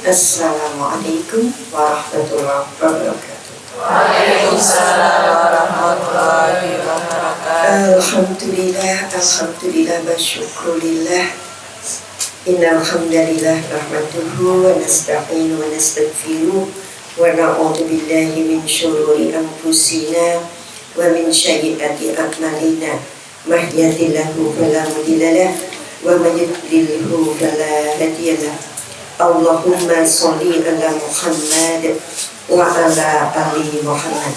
Assalamualaikum warahmatullahi wabarakatuh. Waalaikumsalam warahmatullahi wabarakatuh. Alhamdulillah wa syukurillah. Innal hamdalillah nahmaduhu wa nasta'inu wa nastaghfiruh wa na'udzu billahi min syururi anfusina wa min sayyiati a'malina. May yahdihillahu fala mudilla lahu wa may yudlilhu fala hadiya lahu. Allahumma sholli ala Muhammad wa ala ali Muhammad.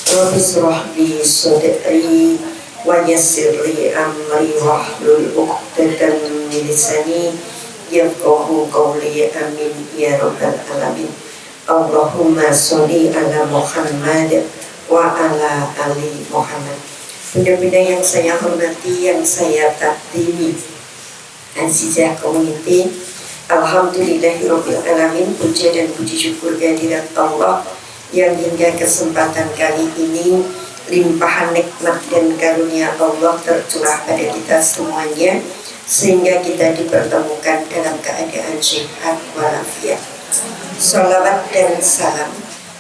Rabbi shrah li sadri wa yassir li amri wahlul 'uqdatam min lisani yafqahu qawli. Amin ya rabbal alamin. Allahumma sholli ala Muhammad wa ala ali Muhammad. Bunda-bunda yang saya hormati, yang saya takdimi, Azizah Community, alhamdulillahirabbil alamin. Puja dan puji syukur kehadirat Allah yang hingga kesempatan kali ini limpahan nikmat dan karunia Allah tercurah pada kita semuanya, sehingga kita dipertemukan dalam keadaan sehat walafiat. Salawat dan salam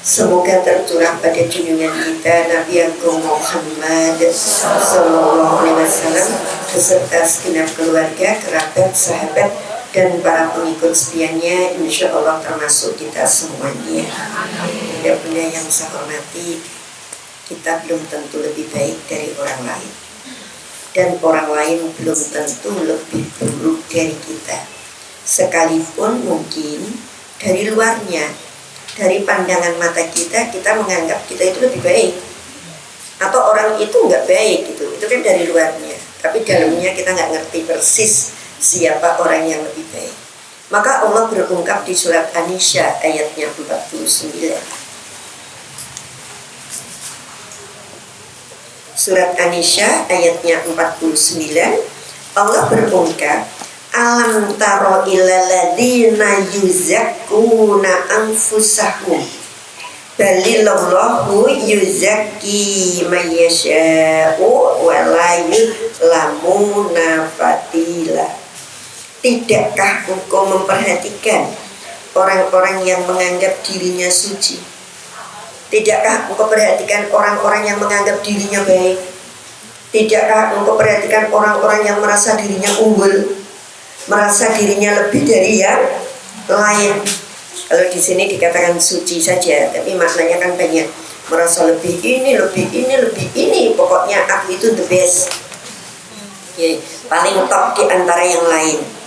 semoga tercurah pada junjungan kita Nabi Agung Muhammad sallallahu alaihi wasallam beserta segenap keluarga, kerabat, sahabat, dan para pengikut setianya, insya Allah termasuk kita semuanya. Bunda-bunda yang saya hormati, kita belum tentu lebih baik dari orang lain, dan orang lain belum tentu lebih buruk dari kita. Sekalipun mungkin dari luarnya, dari pandangan mata kita, kita menganggap kita itu lebih baik, atau orang itu nggak baik gitu. Itu kan dari luarnya, tapi dalamnya kita nggak ngerti persis siapa orang yang lebih baik. Maka Allah berungkap di surat An-Nisa ayatnya 49. Surat An-Nisa ayatnya 49, Allah berungkap, alam taro ilal ladzina yuzakkuna anfusahum balillahu yuzakki may yasha'u wa la yuzlamuna fatila. Tidakkah engkau memperhatikan orang-orang yang menganggap dirinya suci? Tidakkah engkau perhatikan orang-orang yang menganggap dirinya baik? Tidakkah engkau perhatikan orang-orang yang merasa dirinya unggul, merasa dirinya lebih dari yang lain? Kalau di sini dikatakan suci saja, tapi maknanya kan banyak. Merasa lebih ini, lebih ini, lebih ini. Pokoknya aku itu the best, ya, paling top di antara yang lain.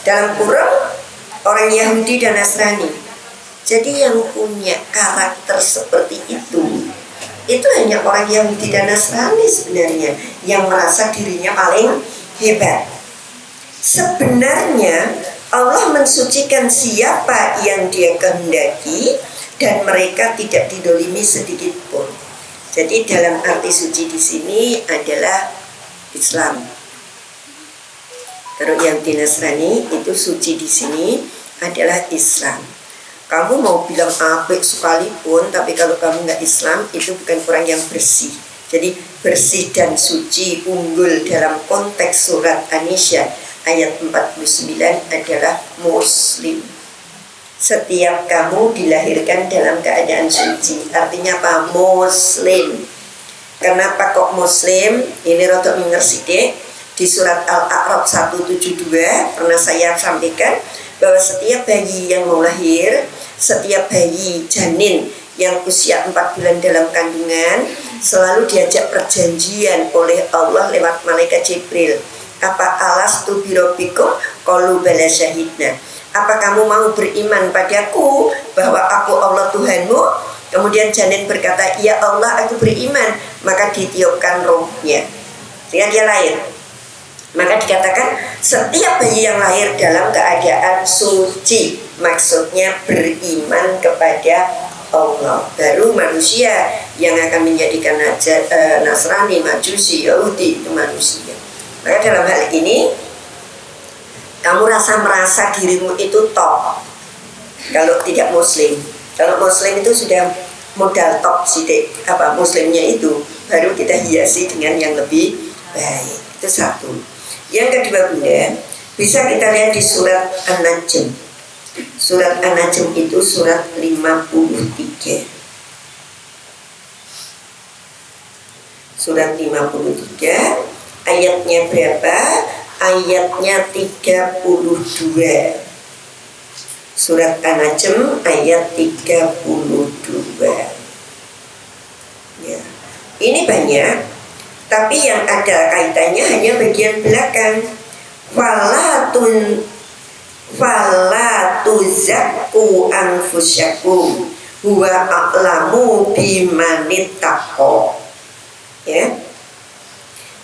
Dalam kurung orang Yahudi dan Nasrani. Jadi yang punya karakter seperti itu hanya orang Yahudi dan Nasrani sebenarnya, yang merasa dirinya paling hebat. Sebenarnya Allah mensucikan siapa yang Dia kehendaki, dan mereka tidak didolimi sedikit pun. Jadi dalam arti suci di sini adalah Islam. Kalau yang di Nasrani itu suci di sini adalah Islam. Kamu mau bilang apik sekalipun, tapi kalau kamu nggak Islam, itu bukan orang yang bersih. Jadi bersih dan suci, unggul dalam konteks surat An-Nisa ayat 49 adalah Muslim. Setiap kamu dilahirkan dalam keadaan suci. Artinya apa? Muslim. Kenapa kok Muslim? Ini rotok mengersidik. Di surat Al-A'raf 172 pernah saya sampaikan bahwa setiap bayi yang mau lahir, setiap bayi janin yang usia 4 bulan dalam kandungan, selalu diajak perjanjian oleh Allah lewat malaikat Jibril. Apa alastu birabbikum qalu bala syahidna. Apa kamu mau beriman padaku bahwa aku Allah Tuhanmu? Kemudian janin berkata, ya Allah, aku beriman. Maka ditiupkan rohnya, sehingga dia lahir. Maka dikatakan setiap bayi yang lahir dalam keadaan suci, maksudnya beriman kepada Allah. Baru manusia yang akan menjadikan Nasrani, Majusi, Yahudi itu manusia. Maka dalam hal ini kamu merasa dirimu itu top kalau tidak Muslim. Kalau Muslim itu sudah modal top sidik, Muslimnya itu baru kita hiasi dengan yang lebih baik. Itu satu. Yang kedua, Bunda, bisa kita lihat di surat An-Najm. Surat An-Najm itu surat 53. Surat 53, ayatnya berapa? Ayatnya 32. Surat An-Najm ayat 32. Ya. Ini banyak, tapi yang ada kaitannya hanya bagian belakang. Fala tuzakku anfusakum huwa a'lamu bimanittaqo. Ya.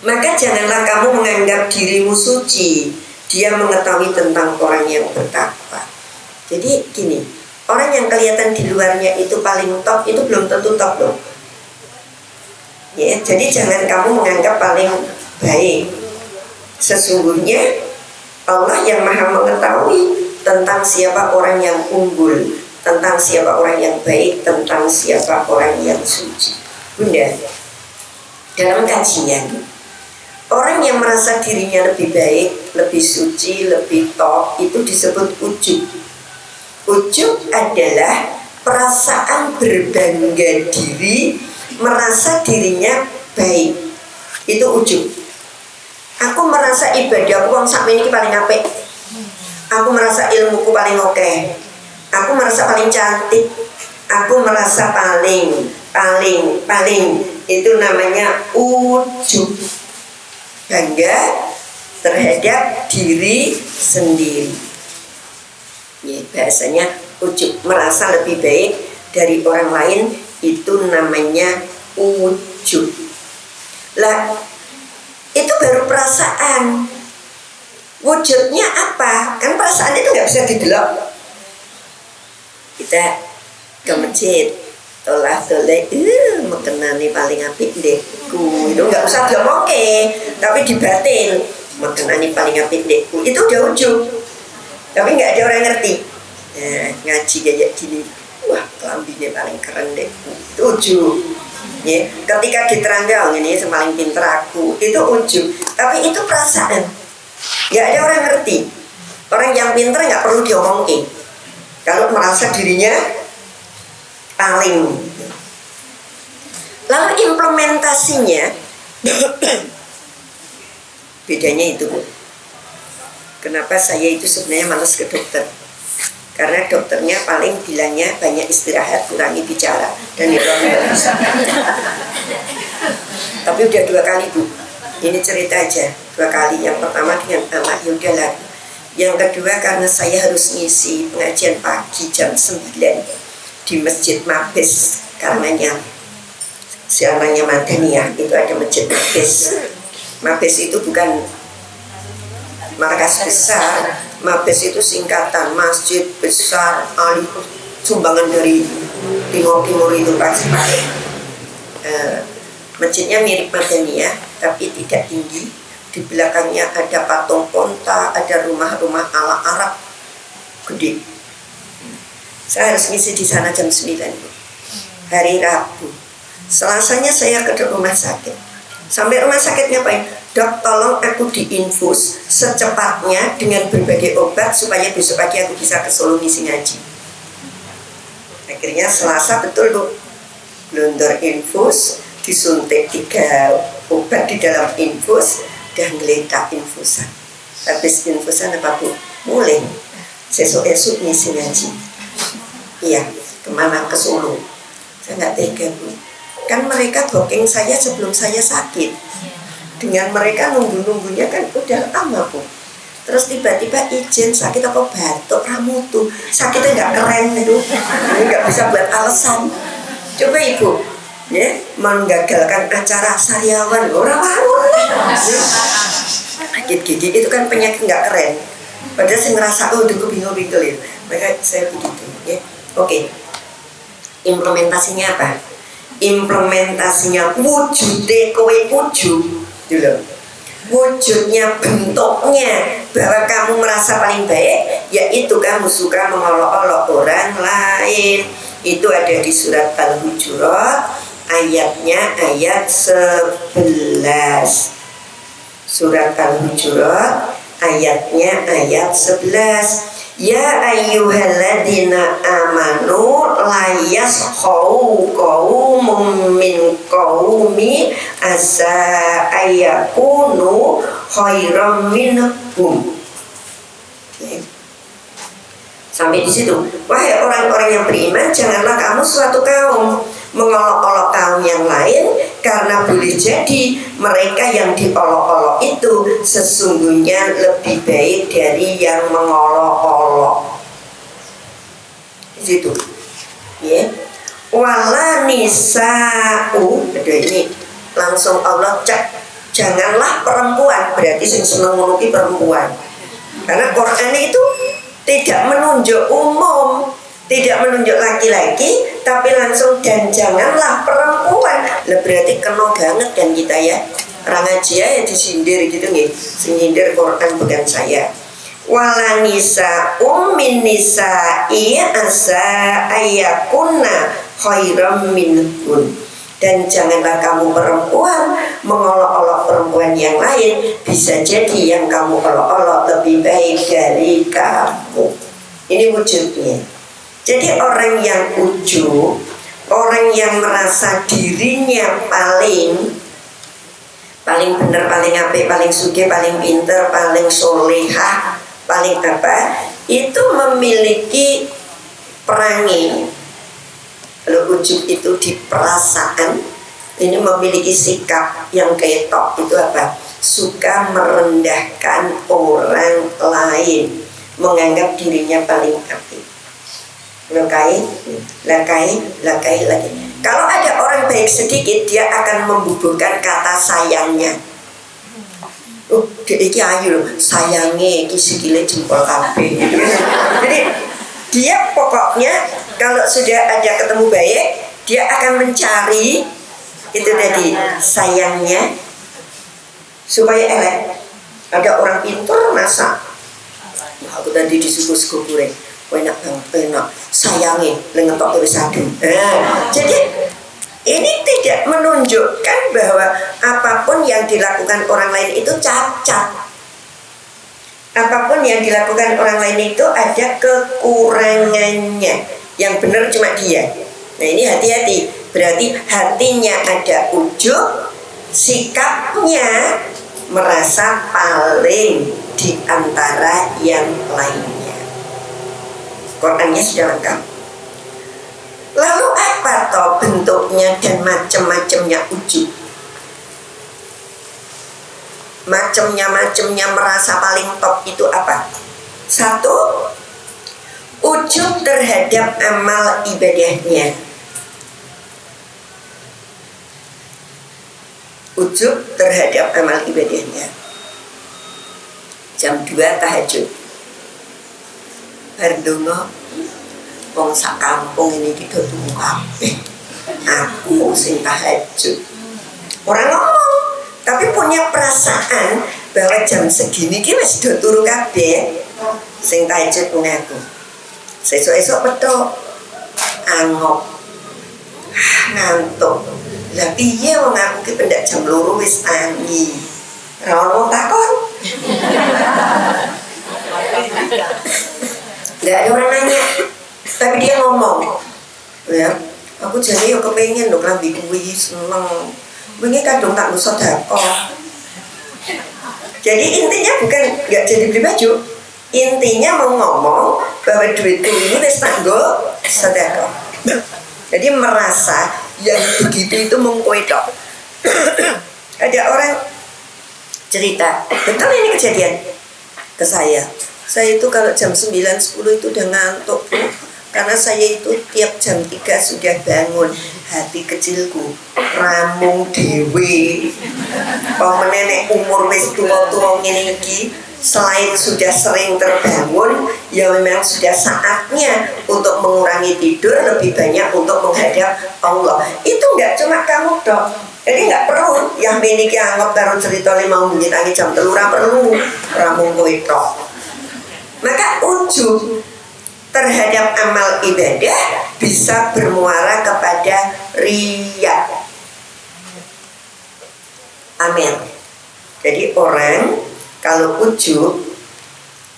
Maka janganlah kamu menganggap dirimu suci, dia mengetahui tentang orang yang bertakwa. Jadi gini, orang yang kelihatan di luarnya itu paling top, itu belum tentu top loh. Ya, jadi jangan kamu menganggap paling baik. Sesungguhnya Allah yang maha mengetahui tentang siapa orang yang unggul, tentang siapa orang yang baik, tentang siapa orang yang suci. Bunda, dalam kajian, orang yang merasa dirinya lebih baik, lebih suci, lebih top, itu disebut ujub. Ujub adalah perasaan berbangga diri, merasa dirinya baik. Itu ujub. Aku merasa ibadah aku sak ini paling apik. Aku merasa ilmuku paling oke. Aku merasa paling cantik. Aku merasa paling. Itu namanya ujub. Bangga terhadap diri sendiri. Ya, bahasanya ujub, merasa lebih baik dari orang lain, itu namanya ujub. Lah, itu baru perasaan. Wujudnya apa? Kan perasaan itu nggak bisa didelok. Kita ke masjid, toleh, mekenani paling apik dekku. Itu nggak usah diomongke, tapi dibatin. Mekenani paling apik dekku. Itu udah ujub. Tapi nggak ada orang ngerti. Nah, ngaji kayak gini, wah kelambinya paling keren dekku. Itu ujub. Ya, ketika diterangkan ini paling pinter aku, itu ujub. Tapi itu perasaan. Nggak ada orang ngerti. Orang yang pinter nggak perlu diomongin. Kalau merasa dirinya paling. Lalu implementasinya bedanya itu, Bu. Kenapa saya itu sebenarnya malas ke dokter? Karena dokternya paling bilangnya banyak istirahat, kurangi bicara, dan itu bisa. Tapi udah 2 kali, Bu. Ini cerita aja, 2 kali. Yang pertama dengan anak, ya udahlah. Yang kedua karena saya harus ngisi pengajian pagi jam 9 di Masjid Mabes, karenanya siarannya Madaniyah itu ada Masjid Mabes. Mabes itu bukan markas besar. Mabes itu singkatan Masjid Besar Ali, sumbangan dari Timur itu pasti. Masjidnya mirip Madaniyah tapi tidak tinggi. Di belakangnya ada patung onta, ada rumah-rumah ala Arab gede. Saya harus ngisi di sana jam 9 hari Rabu. Selasanya saya ke rumah sakit. Sampai rumah sakit ngapain? Dok, tolong aku diinfus secepatnya dengan berbagai obat supaya besok pagi aku bisa ke Solo ngisi ngaji. Akhirnya Selasa betul, Bu. Blunder infus, disuntik 3 obat di dalam infus, dan ngeletak infusan. Habis infusan apa, Bu? Mulai esok-esok ngisi ngaji. Iya, kemana? Ke Solo. Saya nggak tega, Bu. Kan mereka booking saya sebelum saya sakit. Dengan mereka nunggu-nunggunya kan udah lama, Bu. Terus tiba-tiba izin sakit apa batuk, ramutu. Sakitnya nggak keren itu. Ini nggak bisa buat alasan. Coba Ibu, ya, menggagalkan acara sariawan orang sakit gigi itu kan penyakit nggak keren. Padahal saya ngerasa aku bingung-bingung ya. Maka saya begitu, ya. Oke. Implementasinya apa? Implementasinya wujudnya kowe ujub dulu. Wujudnya, bentuknya bahwa kamu merasa paling baik, yaitu kamu suka mengolok-olok orang lain. Itu ada di surat Al-Hujurat, ayatnya ayat 11. Surat Al-Hujurat ayatnya ayat 11. Ya ayyuhalladzina amanu la yaskhau qaumun min qaumi asa ayyakunu khairam minhum. Sampai di situ. Wahai orang-orang yang beriman, janganlah kamu suatu kaum mengolok-olok kaum yang lain, karena boleh jadi mereka yang diolok-olok itu sesungguhnya lebih baik dari yang mengolok-olok. Di situ. Ya. Wala nisa'u, ada ini langsung Allah cek, janganlah perempuan, berarti yang seneng menuki perempuan. Karena Quran itu tidak menunjuk umum, tidak menunjuk laki-laki, tapi langsung dan janganlah perempuan. Lah berarti kena banget kan kita ya. Orang ngaji ya disindir gitu nih. Sindir Quran bukan saya. Wala nisa min nisa'i asa ayakunna khairam minhun. Dan janganlah kamu perempuan mengolok-olok perempuan yang lain, bisa jadi yang kamu olok-olok lebih baik dari kamu. Ini wujudnya. Jadi orang yang ujub, orang yang merasa dirinya paling benar, paling apik, paling sugih, paling pinter, paling solehah, paling apa, itu memiliki perangi. Kalau ujub itu di perasaan, ini memiliki sikap yang ketok, itu apa? Suka merendahkan orang lain, menganggap dirinya paling apik. Lakai lagi. Kalau ada orang baik sedikit, dia akan membubuhkan kata sayangnya. Dia iki ayu loh, sayangnya iki sikile jempol kabeh. Jadi dia pokoknya kalau sudah ada ketemu baik, dia akan mencari itu tadi sayangnya supaya elek. Ada orang pintar masak, aku tadi disuruh sego goreng, enak banget, enak. Sayangnya lengetok wis adu. Jadi ini tidak menunjukkan bahwa apapun yang dilakukan orang lain itu cacat. Apapun yang dilakukan orang lain itu ada kekurangannya. Yang benar cuma dia. Nah ini hati-hati. Berarti hatinya ada ujub, sikapnya merasa paling di antara yang lainnya. Qurannya sudah lengkap. Lalu apa toh bentuknya dan macam-macamnya ujub? Macamnya merasa paling top itu apa? Satu, ujub terhadap amal ibadahnya. Ujub terhadap amal ibadahnya. Jam 2 tahajud. Bardongo wong sak kampung ini kita tunggu kabeh. Aku sing tahajud. Orang ngomong, tapi punya perasaan bahwa jam segini ki wis do turu kabeh. Sing tahajud mung aku. Sesuk-esuk petok angop ngantuk. Lah piye wong aku ki pendak jam 2 wis tangi. Ora ono takon. Nggak ada orang nanya, tapi dia ngomong, ya, aku jadi yo kepengen dong lambi kuwi seneng, bengi kadung tak ngusut sedekah. Jadi intinya bukan nggak jadi beli baju, intinya mau ngomong bahwa duitku ini wis tak nggo sedekah. Jadi merasa yang begitu itu mengkoedok. Ada orang cerita, betul ini kejadian ke saya. Saya itu kalau jam 9-10 itu udah ngantuk, karena saya itu tiap jam 3 sudah bangun. Hati kecilku ramung dewe. Pemenenek umur wis tua-tua ngene iki, selain sudah sering terbangun, ya memang sudah saatnya untuk mengurangi tidur, lebih banyak untuk menghadap Allah. Itu enggak cuma kamu dok. Jadi enggak perlu yang miliki anggap karo cerita mau menjitangi jam 3 ora perlu ramung kowe tok. Maka ujub terhadap amal ibadah bisa bermuara kepada riya. Amin. Jadi orang kalau ujub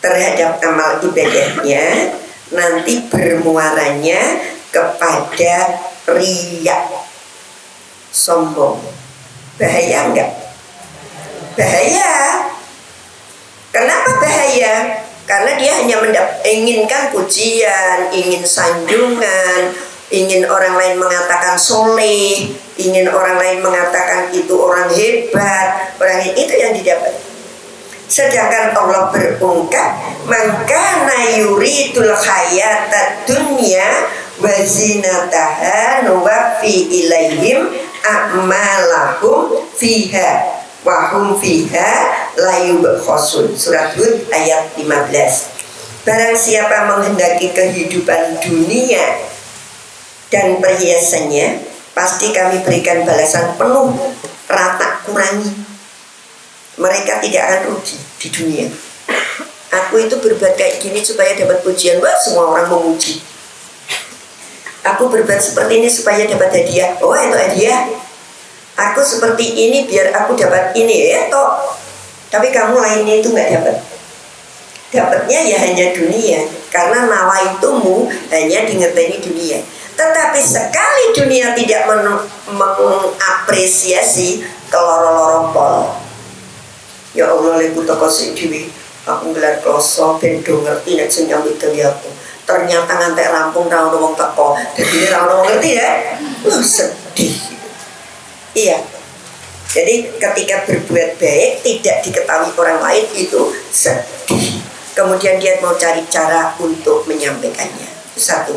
terhadap amal ibadahnya nanti bermuaranya kepada riya, sombong. Bahaya enggak? Bahaya. Kenapa bahaya? Karena dia hanya inginkan pujian, ingin sanjungan, ingin orang lain mengatakan soleh, ingin orang lain mengatakan itu orang hebat, orang itu yang didapat. Sedangkan Allah berungkap, "Man kana yuridul hayatad dunya wa zinataha nuwaffi ilaihim a'malahum fiha wa hum fiha la yubkhasun." Surat Hud ayat 15. Barang siapa menghendaki kehidupan dunia dan perhiasannya, pasti kami berikan balasan penuh, rata kurangi. Mereka tidak akan rugi di dunia. Aku itu berbuat kayak gini supaya dapat pujian. Wah, semua orang memuji. Aku berbuat seperti ini supaya dapat hadiah. Oh, itu hadiah. Aku seperti ini biar aku dapat ini, ya toh. Tapi kamu lainnya itu nggak dapat. Dapatnya ya hanya dunia. Karena nawaitumu hanya dingerteni dunia. Tetapi sekali dunia tidak mengapresiasi, keloro-loro pol. Ya Allah, leku toko dewi, aku gelar kloso bendo ngerti nek sing nyambut gawe aku. Ternyata ngantek rampung ra ono wong teko. Dadi ra ono wong ngerti ya. Sedih. Iya. Jadi ketika berbuat baik tidak diketahui orang lain itu sedih. Kemudian dia mau cari cara untuk menyampaikannya. Satu,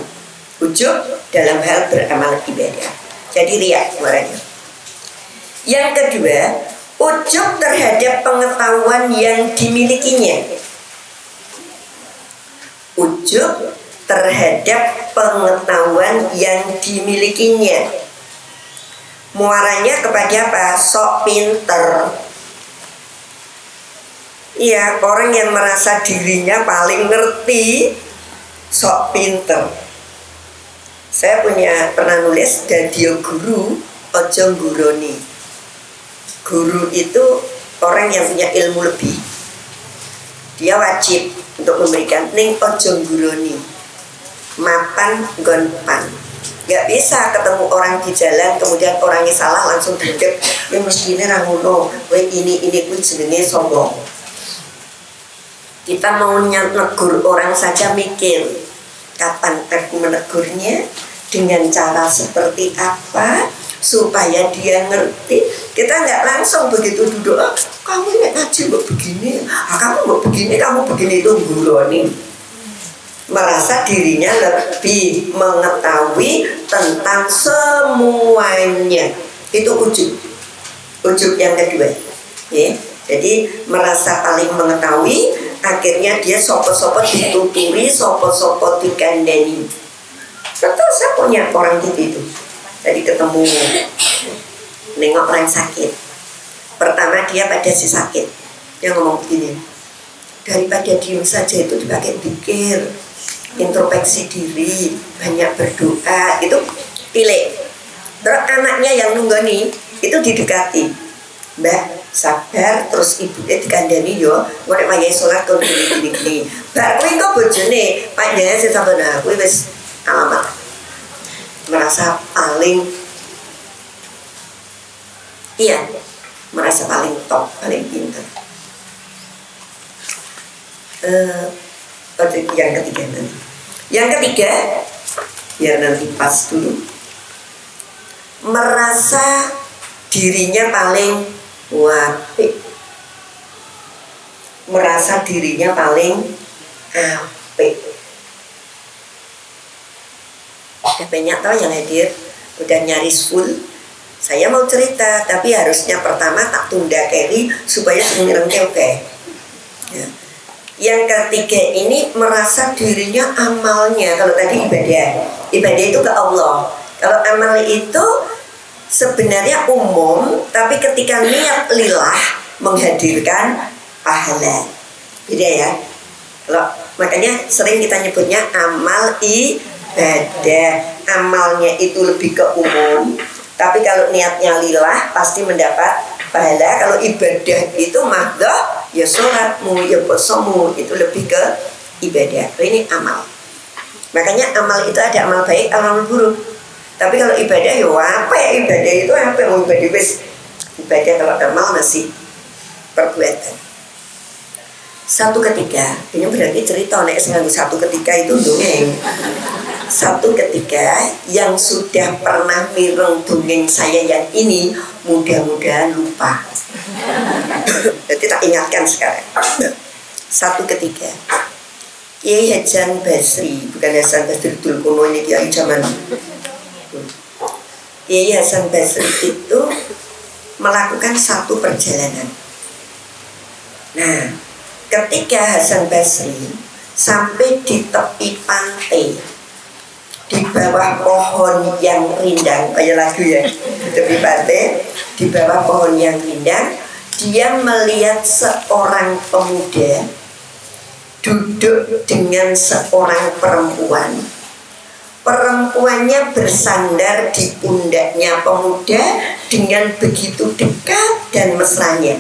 ujub dalam hal beramal ibadah. Jadi riya suaranya. Yang kedua, ujub terhadap pengetahuan yang dimilikinya. Ujub terhadap pengetahuan yang dimilikinya. Muaranya kepada apa? Sok pinter. Iya, orang yang merasa dirinya paling ngerti, sok pinter. Saya pernah nulis, dadio guru ojo guroni. Guru itu orang yang punya ilmu lebih. Dia wajib untuk memberikan ning ojo guroni. Mapan gonpan. Gak bisa ketemu orang di jalan kemudian orangnya salah langsung dendek. Ya mestinya rangono, ini kuwi jenenge sombong. Kita mau negur orang saja mikir kapan aku menegurnya, dengan cara seperti apa supaya dia ngerti. Kita nggak langsung begitu duduk, kamu ini ngaji kok begini, kamu kok begini, kamu begini, itu guroni. Merasa dirinya lebih mengetahui tentang semuanya. Itu ujub. Ujub yang kedua ya. Jadi merasa paling mengetahui, akhirnya dia sopo-sopo dituturi, sopo-sopo dikandani. Betul, saya punya orang gitu. Tadi ketemu nengok orang sakit. Pertama dia pada si sakit, dia ngomong begini, daripada diem saja itu dipakai pikir, introspeksi diri, banyak berdoa, itu pilih. Terus anaknya yang nunggoni itu didekati, Mbak sabar, terus ibunya dikandani yo, gue nek wayahe salat kon gini. Mbak kuwi kok bojone panjenengan sing sampun kuwi wis alamat merasa paling merasa paling top, paling pintar. Yang ketiga biar nanti pas dulu, merasa dirinya paling apik, merasa dirinya paling apik. Banyak tau yang hadir udah nyaris full. Saya mau cerita, tapi harusnya pertama tak tunda keri supaya semuanya oke. Ya. Yang ketiga ini merasa dirinya amalnya, kalau tadi ibadah itu ke Allah. Kalau amal itu sebenarnya umum, tapi ketika niat lillah menghadirkan pahala. Beda ya. Kalau makanya sering kita nyebutnya amal ibadah. Amalnya itu lebih ke umum, tapi kalau niatnya lillah pasti mendapat pahala. Kalau ibadah itu mahdhah ya sholatmu, ya puasamu, itu lebih ke ibadah. Ini amal. Makanya amal itu ada amal baik, amal buruk. Tapi kalau ibadah ya apa ya ibadah itu apa mau ibadah wis. Ibadah kalau amal masih perbuatan. Satu ketika, ini berarti cerita nek satu ketika itu dongeng. Satu ketika yang sudah pernah mireng dongeng saya yang ini mudah-mudahan lupa. Jadi tak ingatkan sekarang. Satu ketika Kiai Hasan Basri, bukan Hasan Basri Dulkono, ini Kiai zaman Kiai Hasan Basri itu melakukan satu perjalanan. Nah, ketika Hasan Basri sampai di tepi pantai, di bawah pohon yang rindang, kayak lagu ya, di tepi pantai, di bawah pohon yang rindang, dia melihat seorang pemuda duduk dengan seorang perempuan. Perempuannya bersandar di pundaknya pemuda dengan begitu dekat dan mesranya.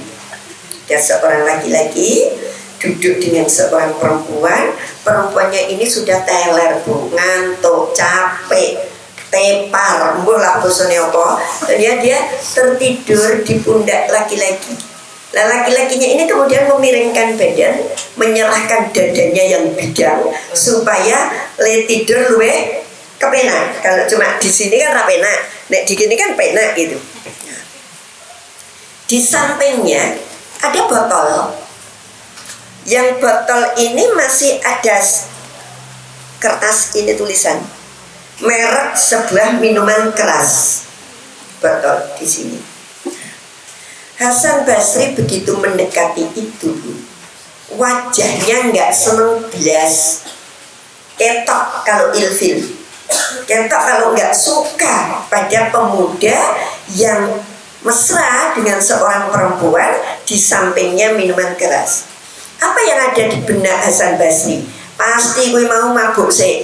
Dan seorang laki-laki duduk dengan seorang perempuan. Perempuannya ini sudah teler, bu, ngantuk, capek, tepar, mbuh lah bosone apa. Dan dia tertidur di pundak laki-laki. Nah, laki-lakinya ini kemudian memiringkan badan, menyerahkan dadanya yang bidang supaya le tidur luwe kepenak. Kalau cuma di sini kan rapenak, nek di sini kan penak gitu. Di sampingnya ada botol. Yang botol ini masih ada kertas ini tulisan merek sebuah minuman keras. Botol di sini. Hasan Basri begitu mendekati itu, wajahnya nggak seneng belas, ketok kalau ilfil, ketok kalau nggak suka pada pemuda yang mesra dengan seorang perempuan di sampingnya minuman keras. Apa yang ada di benak Hasan Basri? Pasti gue mau mabuk sih,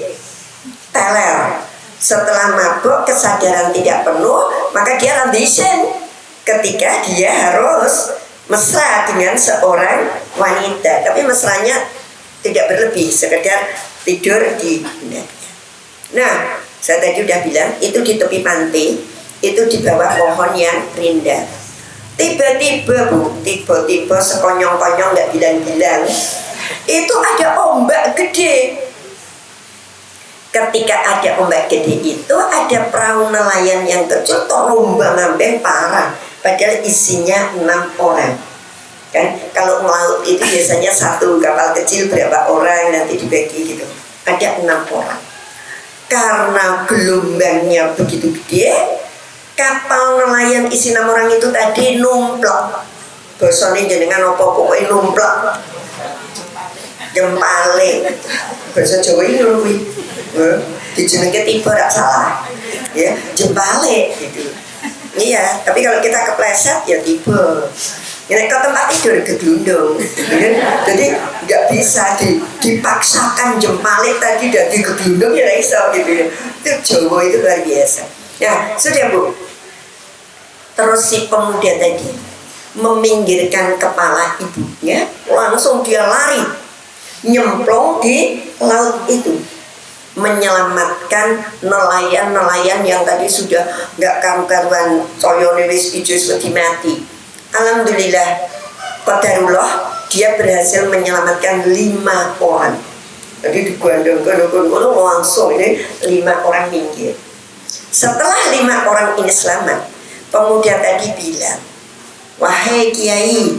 teler. Setelah mabuk kesadaran tidak penuh, maka dia ambisen. Ketika dia harus mesra dengan seorang wanita, tapi mesranya tidak berlebih, sekedar tidur di pundaknya. Nah, saya tadi udah bilang itu di tepi pantai, itu di bawah pohon yang rindang. Tiba-tiba bu, tiba-tiba sekonyong-konyong nggak bilang-bilang, itu ada ombak gede. Ketika ada ombak gede itu ada perahu nelayan yang kecil, terombang-ambing parah. Padahal isinya 6 orang. Kan kalau melaut itu biasanya satu kapal kecil berapa orang nanti dibagi gitu. Ada 6 orang. Karena gelombangnya begitu gede, kapal nelayan isi 6 orang itu tadi numplok. Bosone jenengan apa pokoknya numplok. Jempale. Bahasa Jawa ini luwih. Dijenenge tiba gak salah. Ya, jempale gitu. Iya, tapi kalau kita kepleset ya tiba. Ini ke tempat tidur kegelundung. Jadi nggak bisa dipaksakan jempalik tadi dan kegelundung ya iso gitu ya. Itu Jawa itu luar biasa. Ya sudah bu. Terus si pemuda tadi meminggirkan kepala ibunya, langsung dia lari nyemplung di laut itu, menyelamatkan nelayan-nelayan yang tadi sudah nggak karu-karuan coyone wis ijo mati. Alhamdulillah qadarullah dia berhasil menyelamatkan 5 orang. Jadi digandeng-gandeng langsung ini 5 orang minggir. Setelah 5 orang ini selamat, pemuda tadi bilang, wahai Kiai,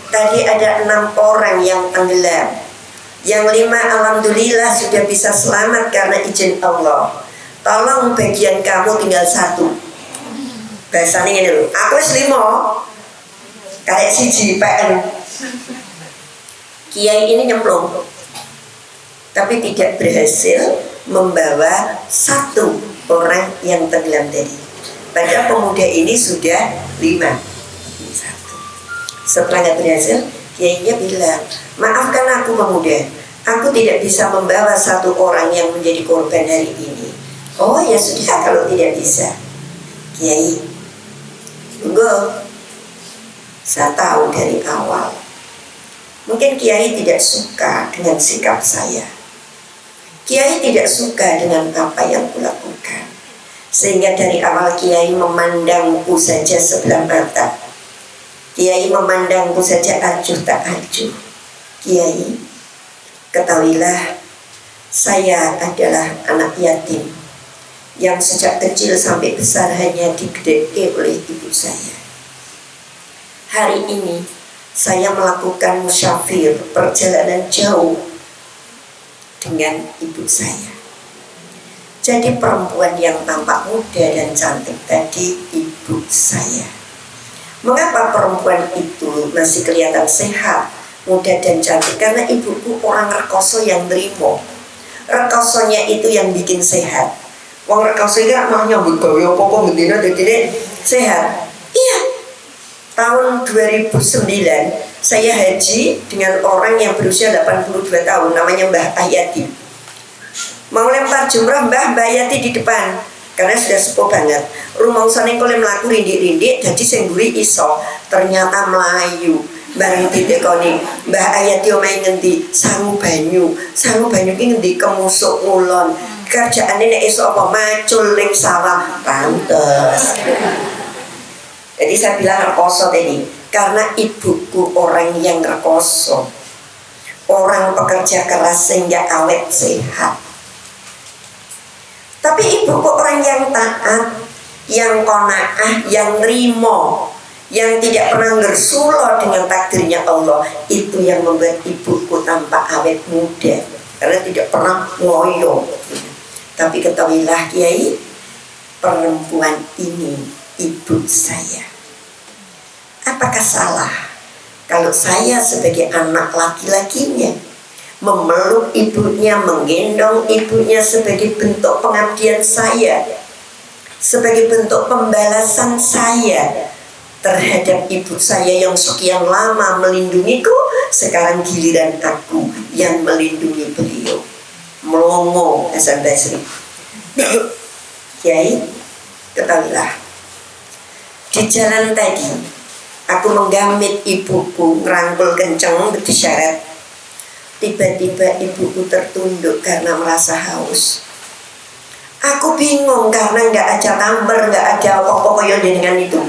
tadi ada 6 orang yang tenggelam. Yang 5 alhamdulillah sudah bisa selamat karena izin Allah. Tolong bagian kamu tinggal 1. Bahasanya ini loh, aku 5 kayak siji PN. Kiai ini nyemplung, tapi tidak berhasil membawa 1 orang yang tenggelam tadi. Padahal pemuda ini sudah 5. 1. Setelah nggak berhasil, Kiainya bilang, maafkan aku pemuda, aku tidak bisa membawa 1 orang yang menjadi korban hari ini. Oh ya sudah kalau tidak bisa. Kiai, enggak, saya tahu dari awal Mungkin Kiai tidak suka dengan sikap saya. Kiai tidak suka dengan apa yang kulakukan. Sehingga dari awal Kiai memandangku saja sebelah mata. Kiai memandangku saja acuh tak acuh. Kiai, ketahuilah saya adalah anak yatim yang sejak kecil sampai besar hanya digedeki oleh ibu saya. Hari ini saya melakukan musyafir perjalanan jauh dengan ibu saya. Jadi perempuan yang tampak muda dan cantik tadi ibu saya. Mengapa perempuan itu masih kelihatan sehat, muda dan cantik? Karena ibuku orang rekoso yang nerimo. Rekosonya itu yang bikin sehat. Wong rekoso iki mah nyambut gawe apa-apa bendina dadine sehat. Iya. Tahun 2009 saya haji dengan orang yang berusia 82 tahun, namanya Mbah Ayati. Mau lempar jumrah Mbah Ayati di depan karena sudah sepuh banget. Rumangsane kole mlaku rindik-rindik dadi sing mburi iso, ternyata melayu. Bareng ditekoni, Mbah Ayati omahe ngendi? Sangu banyu. Sangu banyu ki ngendi? Kemusuk ngulon. Kerjaane nek esuk apa macul ning sawah. Pantes. Jadi saya bilang rekoso tadi karena ibuku orang yang rekoso, orang pekerja keras sehingga awet sehat. Tapi ibuku orang yang taat, yang qanaah, yang rimo, yang tidak pernah ngersulo dengan takdirnya Allah. Itu yang membuat ibuku tampak awet muda karena tidak pernah ngoyo. Tapi ketahuilah Kiai, perempuan ini ibu saya. Apakah salah kalau saya sebagai anak laki-lakinya memeluk ibunya, menggendong ibunya sebagai bentuk pengabdian saya, sebagai bentuk pembalasan saya terhadap ibu saya yang sekian lama melindungiku? Sekarang giliran aku yang melindungi beliau. Melongo Hasan Basri. Kiai, ketahuilah, di jalan tadi aku menggamit ibuku, ngerangkul kenceng bersyarat. Tiba-tiba ibuku tertunduk karena merasa haus. Aku bingung karena nggak ada tamber, nggak ada apa-apa yang dengan itu.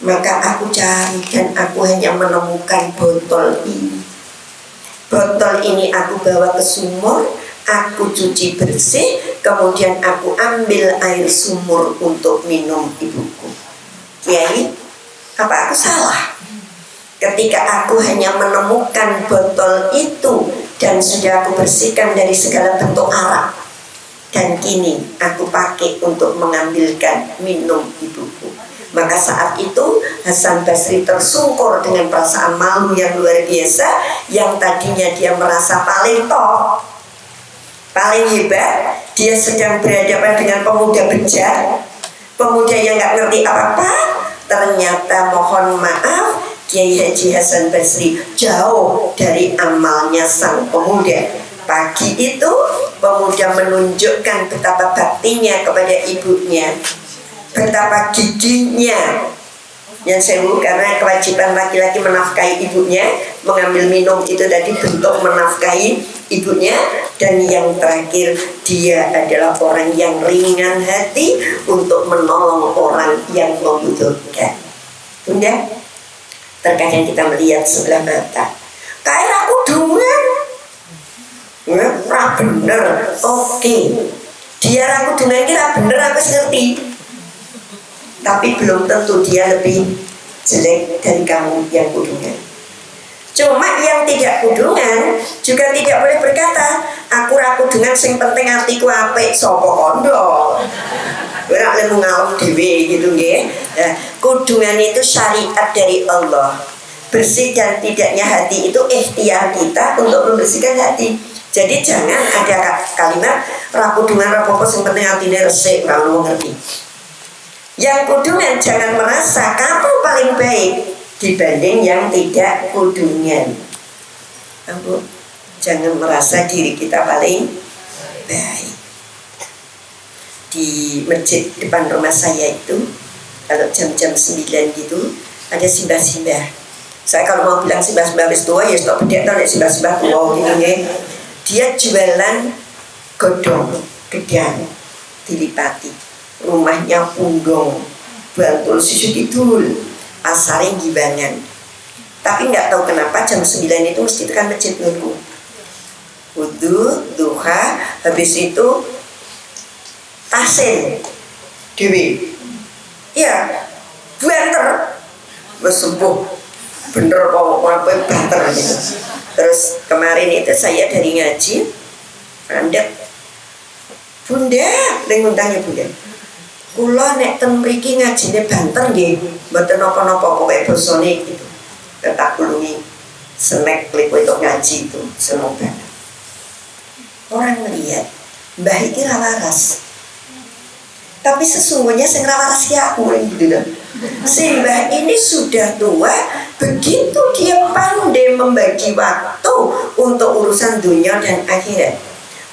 Maka aku cari dan aku hanya menemukan botol ini. Botol ini aku bawa ke sumur, aku cuci bersih, kemudian aku ambil air sumur untuk minum ibuku. Kiai, apa aku salah ketika aku hanya menemukan botol itu dan sudah aku bersihkan dari segala bentuk arak, dan kini aku pakai untuk mengambilkan minum ibuku? Maka saat itu Hasan Basri tersungkur dengan perasaan malu yang luar biasa. Yang tadinya dia merasa paling top, paling hebat, dia sedang berhadapan dengan pemuda bejat, pemuda yang gak ngerti apa-apa. Ternyata mohon maaf, Kiai Haji Hasan Basri jauh dari amalnya sang pemuda. Pagi itu pemuda menunjukkan betapa baktinya kepada ibunya, betapa giginya. Yang sewu karena kewajiban laki-laki menafkahi ibunya, mengambil minum itu tadi bentuk menafkahi ibunya. Dan yang terakhir, dia adalah orang yang ringan hati untuk menolong orang yang membutuhkan. Bunda, terkadang kita melihat sebelah mata, kayak aku dungan, nggak bener, oke, dia aku dungan kira bener, aku ngerti. Tapi belum tentu dia lebih jelek dari kamu yang kudungan. Cuma yang tidak kudungan juga tidak boleh berkata, aku ra kudungan sing penting atiku apik, sapa kondo. Ora lemu ngalem dhewe gitu nggih. Nah, kudungan itu syariat dari Allah. Bersih dan tidaknya hati itu ikhtiar kita untuk membersihkan hati. Jadi jangan ada kalimat ra kudungan ra apa sing penting atine resik, ora ono ngerti. Yang kudungan jangan merasa kamu paling baik dibanding yang tidak kudungan. Kamu jangan merasa diri kita paling baik. Di masjid depan rumah saya itu, kalau jam-jam 9 gitu, ada simbah-simbah Saya kalau mau bilang simbah-simbah wis tua ya stop bedek to nek simbah-simbah tua ini nggih. Dia jualan godhong gedang dilipati. Rumahnya Punggong, Bantul Susu Kidul, pasare Gibangan. Tapi nggak tahu kenapa jam 9 itu mesti tekan masjid nunggu. Wudu, duha, habis itu tasin dewi. Ya, banter. Sembuh. Bener kok apa banter gitu. Terus kemarin itu saya dari ngaji, mandek. Bunda, ning ngundangnya Bunda. Kula nek ten mriki ngajine banter nggih, mboten napa-napa pokoke basane gitu. Tak kulungi snack klik untuk ngaji itu seneng banget. Orang melihat mbah iki ra waras. Tapi sesungguhnya sing ra waras ya aku gitu kan. Si mbah ini sudah tua, begitu dia pandai membagi waktu untuk urusan dunia dan akhirat.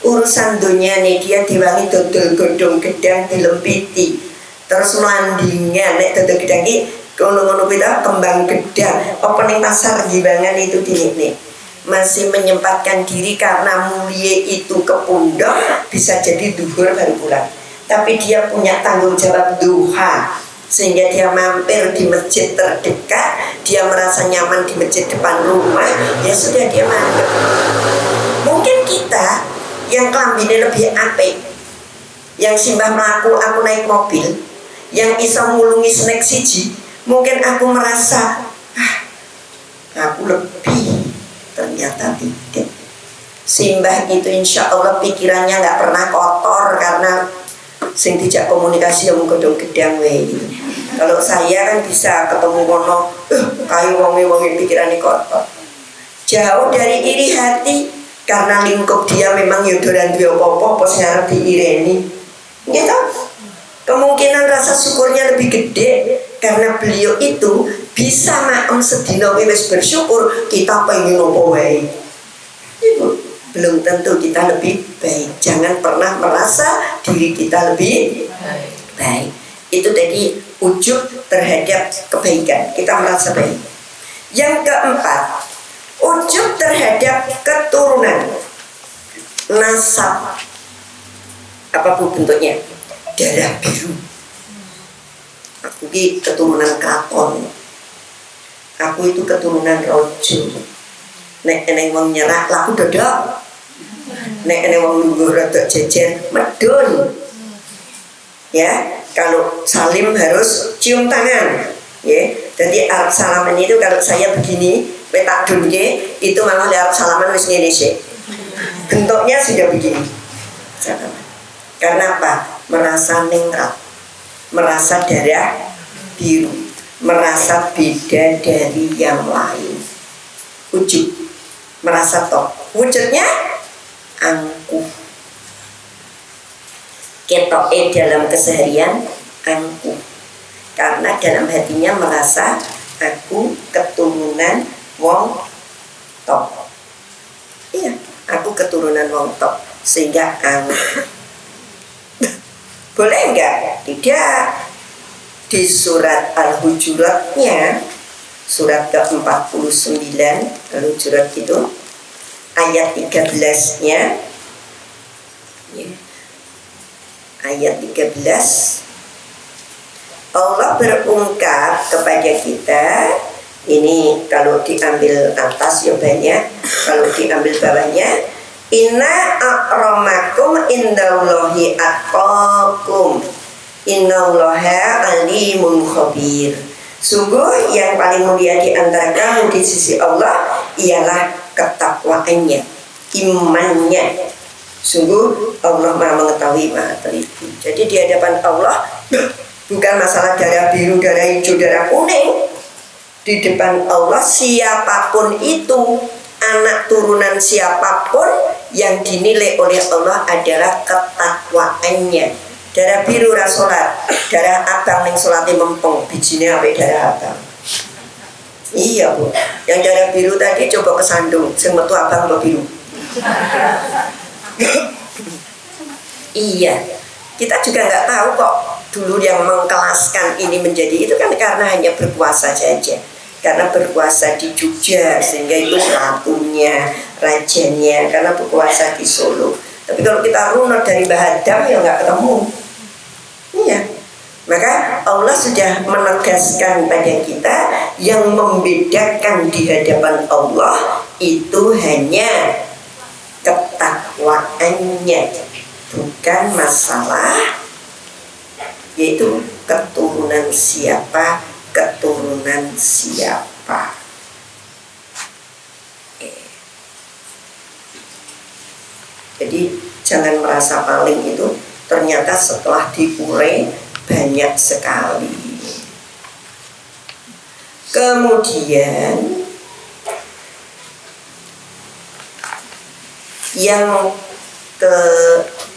Urusan dunia nih dia diwangi dodol godhong gedang dilempiti, terus melandingan nek dodol gedang iki ngono-ngono kita kembang gedang opening pasar Gibangan itu dinik masih menyempatkan diri karena mulia itu ke pundok bisa jadi duhur baru pulang, tapi dia punya tanggung jawab duha sehingga dia mampir di masjid terdekat, dia merasa nyaman di masjid depan rumah, ya sudah dia mampir. Mungkin kita yang kelambine lebih apik, yang simbah melaku aku naik mobil, yang iso ngulungi snack siji, mungkin aku merasa aku lebih, ternyata tidak. Simbah itu insya Allah pikirannya nggak pernah kotor karena sing dijak komunikasi yang godhong gedang wae gitu. Kalau saya kan bisa ketemu kono kayu wonge pikirannya kotor. Jauh dari iri hati karena lingkup dia memang yodoran duwe apa-apa sing arep diireni. Gitu. Kemungkinan rasa syukurnya lebih gede karena beliau itu bisa maem sedina wis bersyukur, kita pengen opo wae. Itu belum tentu kita lebih baik. Jangan pernah merasa diri kita lebih baik. Itu tadi ujub terhadap kebaikan. Kita merasa baik. Yang keempat, ujub terhadap keturunan. Nasab. Apa bu bentuknya? Darah biru. Aku ini keturunan Kraton. Aku itu keturunan Rojo. Nek eneng wong nyerak laku dodok. Nek eneng wong lungguh rada jejer medun. Ya, kalau salim harus cium tangan. Ya, jadi Arab salaman itu kalau saya begini, petak dunke itu malah Arab salaman wis ngene sik. Bentuknya sudah begini. Karena apa? Merasa ningrat, merasa darah biru, merasa beda dari yang lain. Ujub, merasa top. Wujudnya angkuh. Ketoke dalam keseharian angkuh. Karena dalam hatinya merasa aku keturunan wong top. Iya, aku keturunan wong top sehingga angkuh. Boleh enggak? Tidak. Di surat Al-Hujuratnya, surat ke-49 Al-Hujurat itu ayat 13-nya ya. Ayat 13 Allah berungkap kepada kita. Ini kalau diambil atas ya banyak, kalau diambil bawahnya, inna akramakum indallahi atqakum innallaha alimun khabir. Sungguh yang paling mulia di antara kamu di sisi Allah ialah ketakwaannya, imannya. Sungguh Allah Maha mengetahui, Maha teliti. Jadi di hadapan Allah bukan masalah darah biru, darah hijau, darah kuning. Di depan Allah siapapun itu, anak turunan siapapun, yang dinilai oleh Allah adalah ketakwaannya. Darah biru rasolat, darah abang yang sholatnya mempeng, bijinya apa darah abang. Iya bu, yang darah biru tadi coba kesandung, sing metu abang apa biru. Iya, kita juga nggak tahu kok dulu yang mengkelaskan ini menjadi itu kan karena hanya berpuasa saja. karena berkuasa di Jogja, sehingga itu ratunya, rajanya, karena berkuasa di Solo. Tapi kalau kita runut dari Mbah Adam ya nggak ketemu. Iya. Maka Allah sudah menegaskan pada kita yang membedakan di hadapan Allah itu hanya ketakwaannya, bukan masalah yaitu keturunan siapa, keturunan siapa. Jadi jangan merasa paling itu, ternyata setelah diurai banyak sekali. Kemudian yang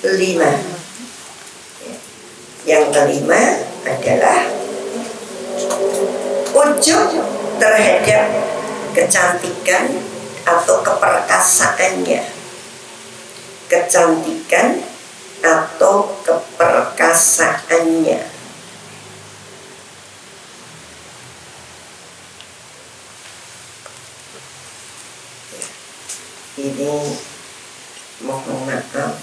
kelima, adalah ujub terhadap kecantikan atau keperkasaannya. Kecantikan atau keperkasaannya. Ini mohon maaf,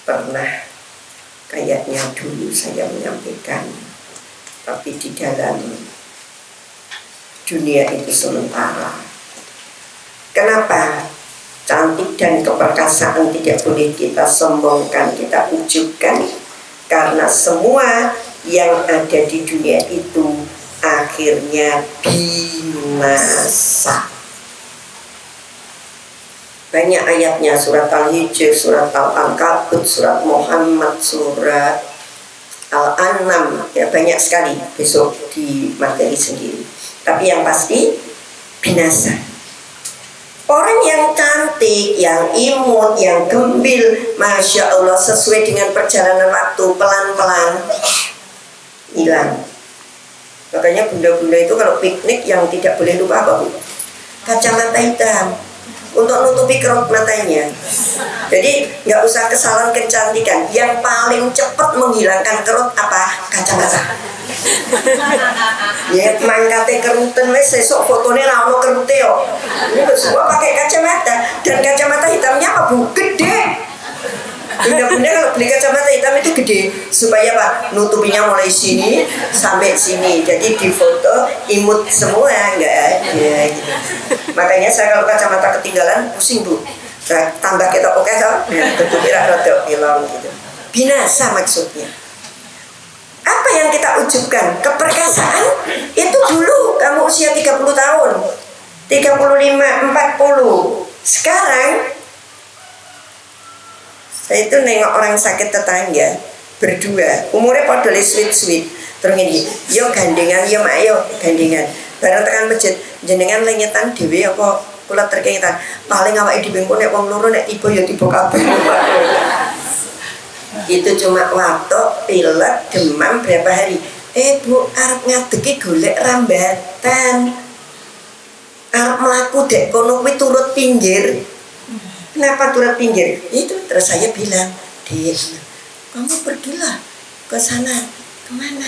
pernah kayaknya dulu saya menyampaikan, tapi di dalam dunia itu sementara. Kenapa? Cantik dan keperkasaan tidak boleh kita sombongkan, kita ujubkan, karena semua yang ada di dunia itu akhirnya binasa. Banyak ayatnya, surat Al-Hijr, surat Al-Ankabut, surat Muhammad, surat Al-An'am, ya banyak sekali, besok di materi sendiri. Tapi yang pasti binasa. Orang yang cantik, yang imut, yang gembil, Masya Allah, sesuai dengan perjalanan waktu, pelan-pelan hilang. Makanya bunda-bunda itu kalau piknik yang tidak boleh lupa apa, Bu? Kacamata hitam untuk nutupi kerut matanya. Jadi nggak usah kesalahan kecantikan. Yang paling cepat menghilangkan kerut apa? Kacamata. Ya mangkate kerutan wes sesok fotonya rawo kerute yo. Ini semua pakai kacamata, dan kacamata hitamnya apa, Bu? Gede. Bunda-bunda kalau beli kacamata hitam itu gede, supaya apa? Nutupinya mulai sini sampai sini. Jadi di foto imut semua, enggak ada gitu. Makanya saya kalau kacamata ketinggalan pusing, Bu. Nah, tambah kita oke so, tutupi rada hilang gitu. Binasa maksudnya. Apa yang kita ujubkan? Keperkasaan itu dulu kamu usia 30 tahun, 35, 40. Sekarang saya itu nengok orang sakit tetangga berdua, umurnya pada sweet. Terus ini, yo gandengan, yo mak yo gandengan. Bareng tekan masjid, jenengan lengetan dhewe apa kula terkengetan. Paling awake dhewe engko nek wong loro nek tiba ya tiba kabeh. Itu cuma watuk, pilek, demam berapa hari. Bu, arep ngadeki golek rambatan. Arep mlaku dek kono kuwi turut pinggir. Kenapa turut pinggir? Itu terus saya bilang, "Dek, kamu pergilah ke sana." "Kemana?"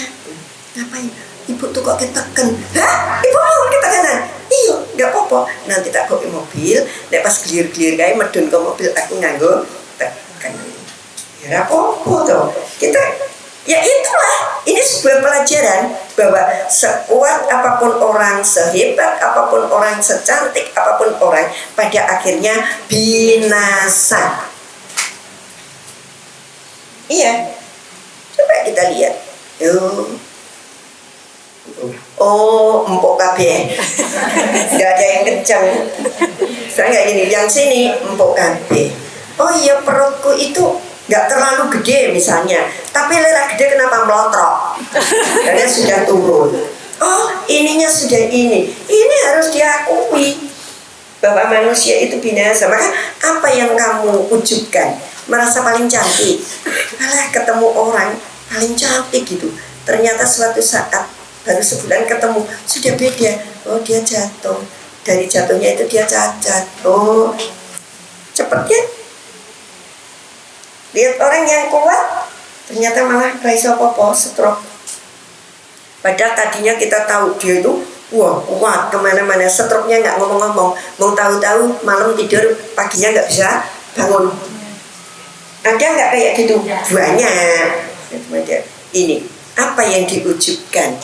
"Ngapain?" "Ibu tuh kok keteken." "Hah? Ibu mau ketekenan?" "Iya, enggak apa-apa. Nanti tak kok mobil, nek pas glir-glir kae medun ke mobil aku nganggo teken." Ya apa-apa tuh. Kita ya itulah, ini sebuah pelajaran bahwa sekuat apapun orang, sehebat apapun orang, secantik apapun orang, pada akhirnya binasa. Iya. Coba kita lihat. Empuk kabeh. Enggak ada yang kencang. Saya enggak ini, yang sini empuk kabeh. Oh iya, perutku itu nggak terlalu gede misalnya, tapi lera gede kenapa melotrok? Karena sudah turun. Oh, ininya sudah ini harus diakui bahwa manusia itu binasa. Maka apa yang kamu ujubkan? Merasa paling cantik, malah ketemu orang paling cantik gitu, ternyata suatu saat baru sebulan ketemu sudah beda. Oh, dia jatuh, dari jatuhnya itu dia cacat. Oh, cepetnya. Lihat orang yang kuat, ternyata malah raiso popo, stroke. Padahal tadinya kita tahu dia itu wah kuat kemana-mana, stroke-nya nggak ngomong-ngomong, mau tahu-tahu malam tidur paginya nggak bisa bangun. Ada nggak kayak gitu? Banyak. Ini apa yang diujubkan,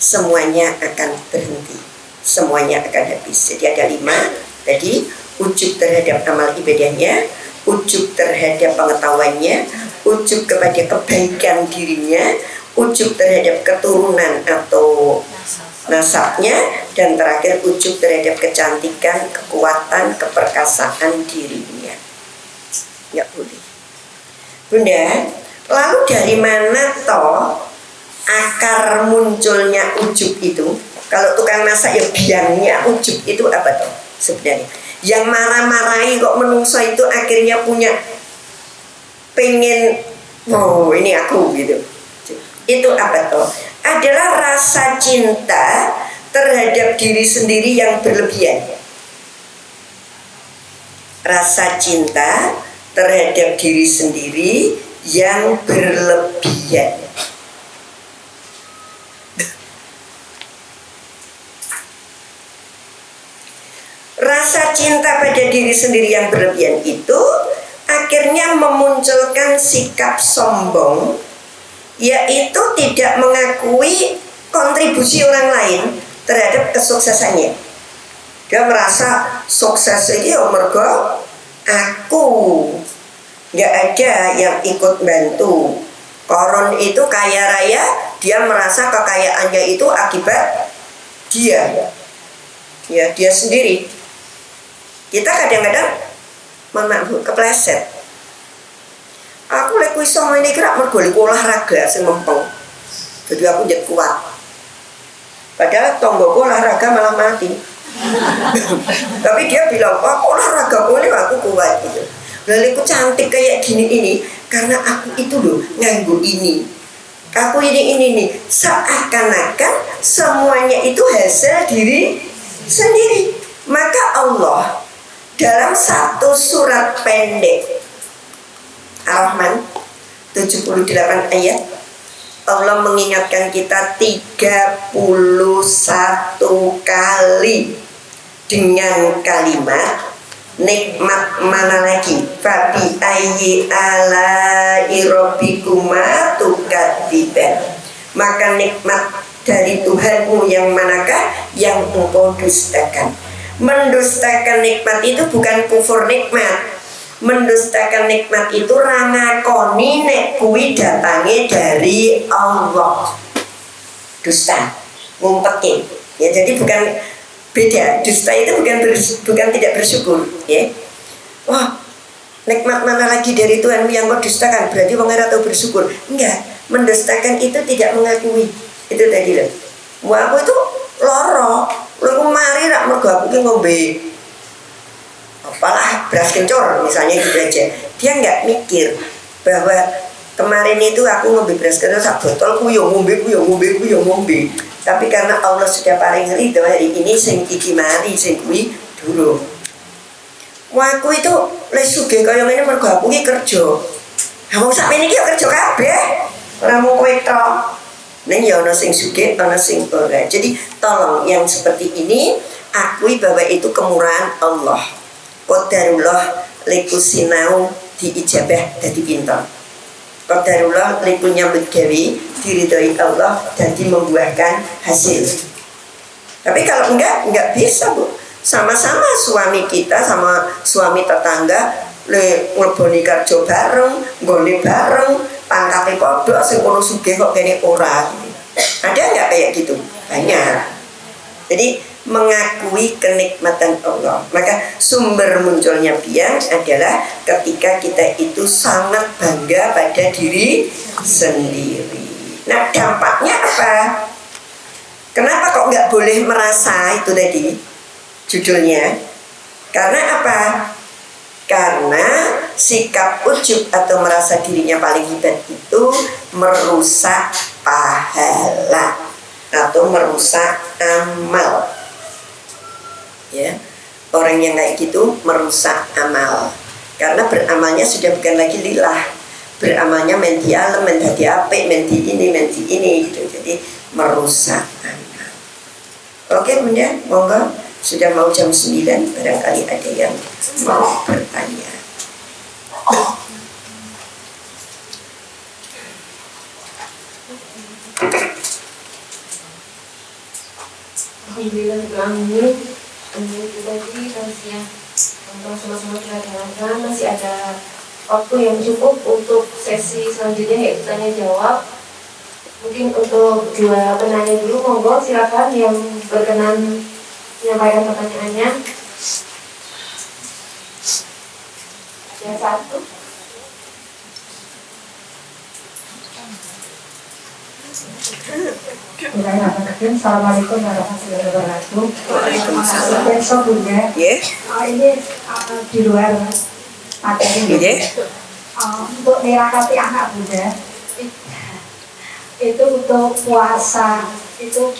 semuanya akan berhenti, semuanya akan habis. Jadi ada 5 tadi: ujub terhadap amal ibadahnya, ujub terhadap pengetahuannya, ujub kepada kebaikan dirinya, ujub terhadap keturunan atau nasabnya, dan terakhir ujub terhadap kecantikan, kekuatan, keperkasaan dirinya. Nggak boleh. Bunda, lalu dari mana toh akar munculnya ujub itu? Kalau tukang masak ya biangnya ujub itu apa toh sebenarnya? Yang marah-marahi kok menungso itu akhirnya punya pengen, wow ini aku gitu. Itu apa toh? Adalah rasa cinta terhadap diri sendiri yang berlebihan. Rasa cinta terhadap diri sendiri yang berlebihan. Rasa cinta pada diri sendiri yang berlebihan itu akhirnya memunculkan sikap sombong, yaitu tidak mengakui kontribusi orang lain terhadap kesuksesannya. Dia merasa sukses ini mergo aku, nggak ada yang ikut bantu. Koron itu kaya raya, dia merasa kekayaannya itu akibat dia, ya dia sendiri. Kita kadang-kadang kepleset. Aku lek iso ngene iki rak mergo olahraga sing mempeng. Jadi aku jadi kuat. Padahal tonggoku olahraga malah mati. Tapi dia bilang, "Oh, aku olahraga boleh aku kuat gitu." Lalu aku cantik kayak gini ini karena aku itu loh nganggo ini. Aku ini nih. Seakan-akan semuanya itu hasil diri sendiri. Maka Allah dalam satu surat pendek Ar-Rahman 78 ayat, Allah mengingatkan kita 31 kali dengan kalimat nikmat mana lagi? Fabi ayyi alai rabbikuma tukadziban. Maka nikmat dari Tuhanmu yang manakah yang engkau dustakan? Mendustakan nikmat itu bukan kufur nikmat. Mendustakan nikmat itu rangakoni nek kuwi datange dari Allah. Dusta, ngumpetin. Ya jadi bukan beda. Dusta itu bukan tidak bersyukur, ya. Wah, nikmat mana lagi dari Tuhan yang kau dustakan? Berarti wong ora tau bersyukur. Enggak, mendustakan itu tidak mengakui. Itu tadi loh. Wah, aku itu loro. Lalu mari rak mergo aku ki ngombe apalah beras kencur misalnya gitu aja. Dia nggak mikir bahwa kemarin itu aku ngombe beras kencur sak botol ku yo ngombe. Tapi karena Allah sudah paling ridho hari ini sing iki mari sing kuwi durung. Wah aku itu lek sugih kaya ngene mergo aku ki kerja. Ha wong sakmene iki yo kerja kabeh. Ora mung kowe tok. Neng ya ono sing sugih, ono sing ora. Jadi tolong yang seperti ini akui bahwa itu kemurahan Allah. Qadarullah liku sinau diijabah dadi pinter. Qadarullah liku nyambut gawe diridhoi Allah dadi membuahkan hasil. Tapi kalau enggak bisa, Bu. Sama-sama suami kita sama suami tetangga ngleboni kerja bareng, nggone bareng, pangkate padha sing kono sugih kok kene ora. Ada enggak kayak gitu? Banyak. Jadi mengakui kenikmatan Allah. Maka sumber munculnya biang adalah ketika kita itu sangat bangga pada diri sendiri. Nah dampaknya apa? Kenapa kok nggak boleh merasa itu tadi judulnya? Karena apa? Karena sikap ujub atau merasa dirinya paling hebat itu merusak pahala atau merusak amal. Ya, orang yang kayak gitu merusak amal. Karena beramalnya sudah bukan lagi lillah. Beramalnya menti alam, menti apik, menti ini gitu. Jadi merusak amal. Oke Bunda, monggo. Sudah mau jam 9, barangkali ada yang mau bertanya. Alhamdulillah amin. Itu tadi tausiah untuk sama-sama kita dengarkan. Masih ada waktu yang cukup untuk sesi selanjutnya yaitu tanya jawab. Mungkin untuk 2 penanya dulu, monggo silakan yang berkenan menyampaikan pertanyaannya. Yang 1. Assalamualaikum warahmatullahi wabarakatuh. Waalaikumsalam. Besok Bunda. Yeah. Ini di luar materi. Yeah. Untuk nirakati anak Bunda, itu untuk puasa itu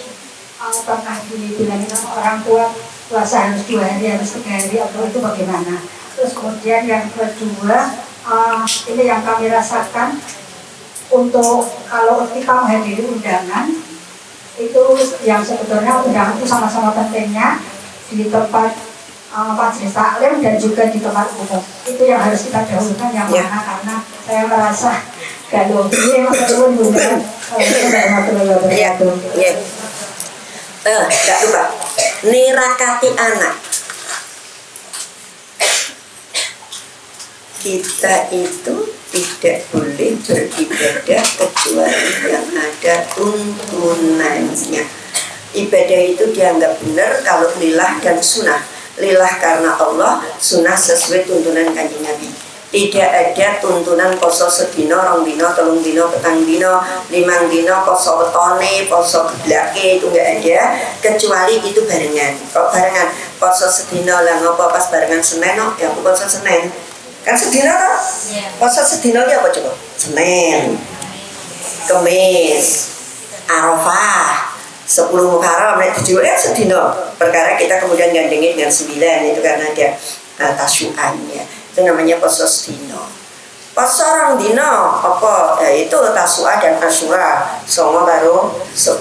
pernah dibilangin sama orang tua puasa harus 2 hari, harus 3 hari, atau itu bagaimana? Terus kemudian yang kedua, ini yang kami rasakan untuk kalau kita menghadiri undangan itu yang sebetulnya undangan itu sama-sama pentingnya di tempat majelis taklim dan juga di tempat umum, itu yang harus kita dahulukan yang mana karena saya merasa kalau ini maksudnya Bunda Tidak lupa nirakati anak. Kita itu tidak boleh beribadah kecuali yang ada tuntunannya. Ibadah itu dianggap benar kalau lillah dan sunnah. Lillah karena Allah, sunnah sesuai tuntunan Kanjeng Nabi. Tidak ada tuntunan poso sedina, 2 dina, 3 dina, 4 dina, 5 dina, poso wetone, poso geblake, itu enggak ada. Kecuali itu barengan. Kok barengan? Poso sedina lah ngopo pas barengan Senin, ya aku poso Senin. Kan sedina toh? Poso sedina ki apa coba? Senin, Kemis, Arafah, 10 Muharram, nek dijual sedina. Perkara kita kemudian gandengin dengan 9 itu karena ada tasyuannya. Itu namanya poso sedina. Poso 2 dina apa? Itu Tasua dan Asyura, sama karo 10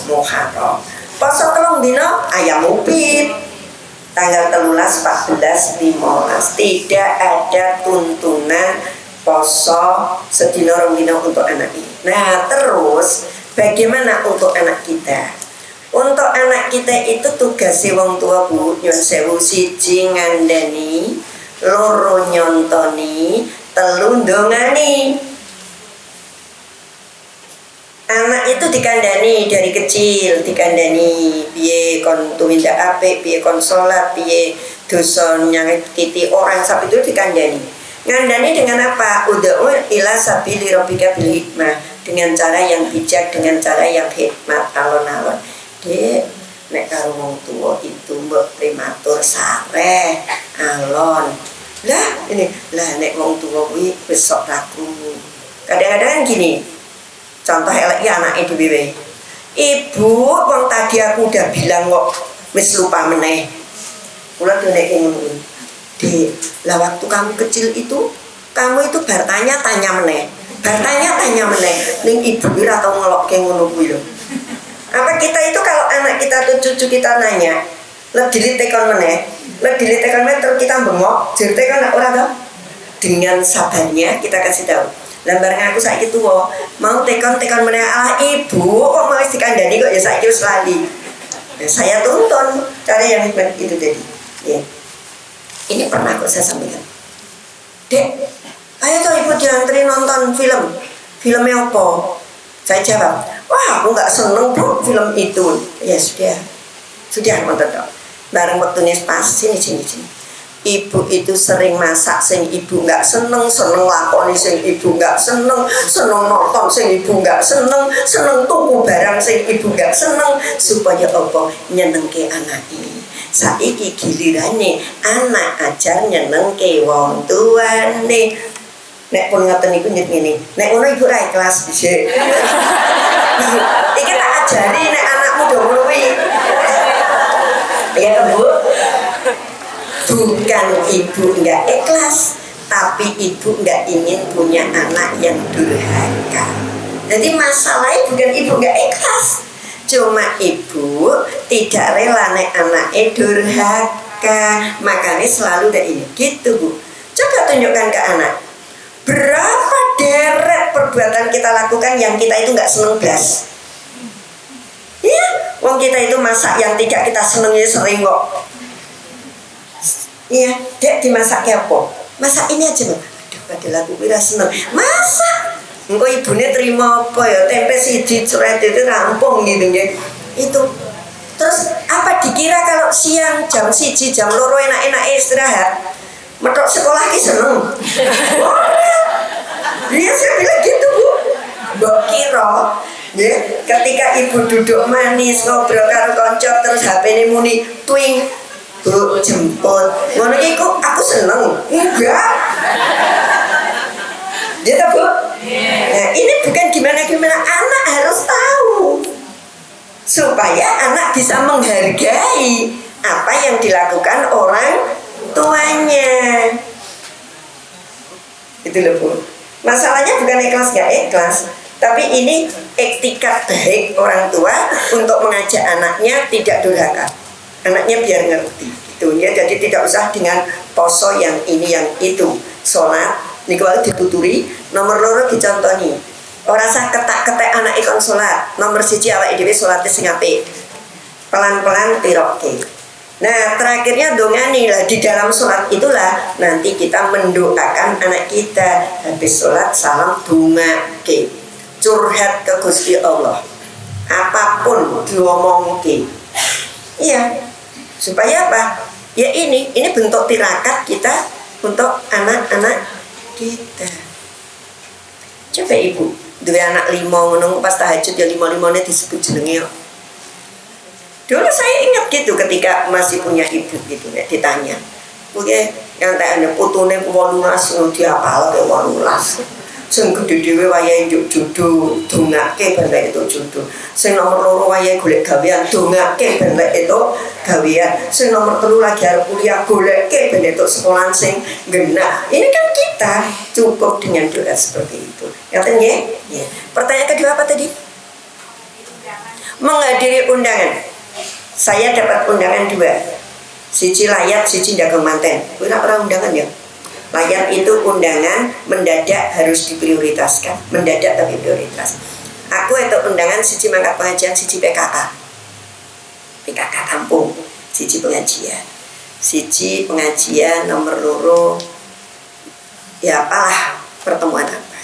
Muharram. Poso 3 dina ayam upit. Tanggal 13, 14, 15. Tidak ada tuntunan poso sedina 2 dina untuk anak ini. Nah, terus bagaimana untuk anak kita? Untuk anak kita itu tugasnya wong tua Bu, nyun sewu, 1 ngandani, 2 nyontoni, 3 ndongani. Anak itu dikandani dari kecil, dikandani piye kon tumindak apik, piye kon salat, piye dosa nyakiti orang, sampai itu dikandani. Ngandani dengan apa? Ud'u ila sabili rabbika bil hikmah, dengan cara yang bijak, dengan cara yang hikmat, alon-alon. Dek, nek karo wong tuwa itu mbok prematur sareh, alon. Lah ini, lah nek wong tuwa kuwi wis sok ragu. Kadang-kadang gini. Contoh elek ya anake dhewe. Ibu, wong tadi aku udah bilang kok wis lupa meneh. Kula dhewe ngono. Dek, lah waktu kamu kecil itu, kamu itu tanya meneh. Tanya meneh. Ning ibu ora tau ngelokke ngono kuwi lho. Apa kita itu kalau anak kita atau cucu kita nanya, lek dilitekon meneh, terus kita bengok, dilitekon ora tau. Dengan sabarnya kita kasih tahu. Lembaran aku saiki tuwa, mau tekon meneh ibu kok mau dikandani kok ya saiki wis lali. Nah, saya tuntun cara yang hikmat itu tadi. Ya. Ini pernah kok saya sampaikan. Dek, ayo toh ibu diantri nonton film. Filmnya apa? Saya jawab, wah aku nggak seneng Bu film itu. Ya sudah nonton toh. Bareng waktunya pas sini. Ibu itu sering masak sing ibu nggak seneng lakoni sing ibu nggak seneng nonton sing ibu nggak seneng tuku barang sing ibu nggak seneng, supaya apa? Nyenengke anak ini. Saiki gilirane anak ajar nyenengke wong tuane. Nek pun ngoten niku nyet ngene, nek ngono ibu ra ikhlas dhisik. Iki tak ajari nek anakmu do ngono kuwi. Ya Bu. Bukan ibu nggak ikhlas, tapi ibu nggak ingin punya anak yang durhaka. Jadi masalahnya bukan ibu nggak ikhlas, Cuma ibu tidak rela nek anake durhaka, makanya selalu ada ini gitu Bu. Coba tunjukkan ke anak, berapa deret perbuatan kita lakukan yang kita itu nggak seneng blas. Iya, wong kita itu masak yang tidak kita senengi sering kok. Iya, dek dimasak apa? Masak ini aja Bang. Aduh, padahal aku kira seneng. Masak. Engko ibune terima apa ya? Tempe siji ceret itu rampung gitu ya. Itu. Terus apa dikira kalau siang jam 1 jam 2 enak-enak istirahat? Metok sekolah ki seneng. Iya saya bilang gitu Bu. Mbok kira ya, ketika ibu duduk manis ngobrol karo kanca terus HP-ne muni twing, Bu jemput. Ngono iki aku seneng. Enggak. Gitu Bu. Nah, ini bukan gimana-gimana, anak harus tahu supaya anak bisa menghargai apa yang dilakukan orang tuanya. Itu loh Bu. Masalahnya bukan ikhlas gak ikhlas, tapi ini etikat baik orang tua untuk mengajak anaknya tidak durhaka. Anaknya biar ngerti gitu ya. Jadi tidak usah dengan poso yang ini yang itu. Sholat niku dituturi, nomor loro dicontoni. Ora usah ketak-ketek anak ikon sholat. Nomor 1 awake dhewe sholate sing apik. Pelan-pelan tirokke. Nah, terakhirnya dongani lah di dalam sholat itulah nanti kita mendoakan anak kita habis sholat salam dongake. Curhat ke Gusti Allah. Apapun diomongke. Iya. Supaya apa? Ya ini bentuk tirakat kita untuk anak-anak kita. Coba ibu dua anak 5 ngono pas tahajud ya 5-5-nya disebut jenenge. Dulu saya ingat gitu ketika masih punya ibu gitu ya, ditanya oke yang tanya putune 18 diapal ke 18 sing gede dhewe wayahe njuk jodoh dongake ben itu jodoh, sing nomor 2 wayahe golek gawean dongake ben itu gawean, sing nomor 3 lagi arep kuliah goleke ben itu sekolah sing genah. Ini kan kita cukup dengan doa seperti itu. Ngaten nggih? Ya. Pertanyaan kedua apa tadi? Menghadiri undangan. Saya dapat undangan 2. Siji layat, siji dagang manten. Ora undangan ya. Layat itu undangan mendadak harus diprioritaskan. Mendadak tapi prioritas. Aku itu undangan siji mangkat pengajian, siji PKK. PKK kampung, siji pengajian. Siji pengajian nomor 2. Ya apalah pertemuan apa.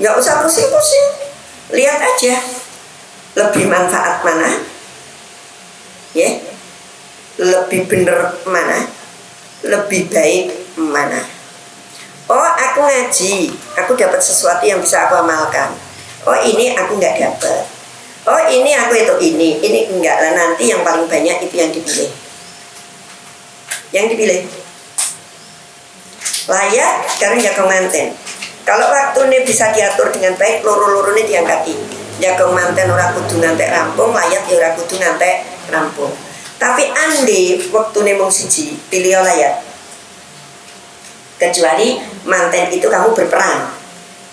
Nggak usah pusing-pusing. Lihat aja. Lebih manfaat mana? Ya. Lebih bener mana? Lebih baik mana? Oh aku ngaji, aku dapat sesuatu yang bisa aku amalkan. Oh ini aku nggak dapat. Oh ini aku itu ini enggak lah, nanti yang paling banyak itu yang dipilih. Yang dipilih layak karena jago manten. Kalau waktu ini bisa diatur dengan baik, loro-loro ini diangkati. Jago manten ora kudu ngantek rampung, layak ya ora kudu ngantek rampung. Tapi ande waktu ini mung siji, pilih layak. Kecuali manten itu kamu berperan.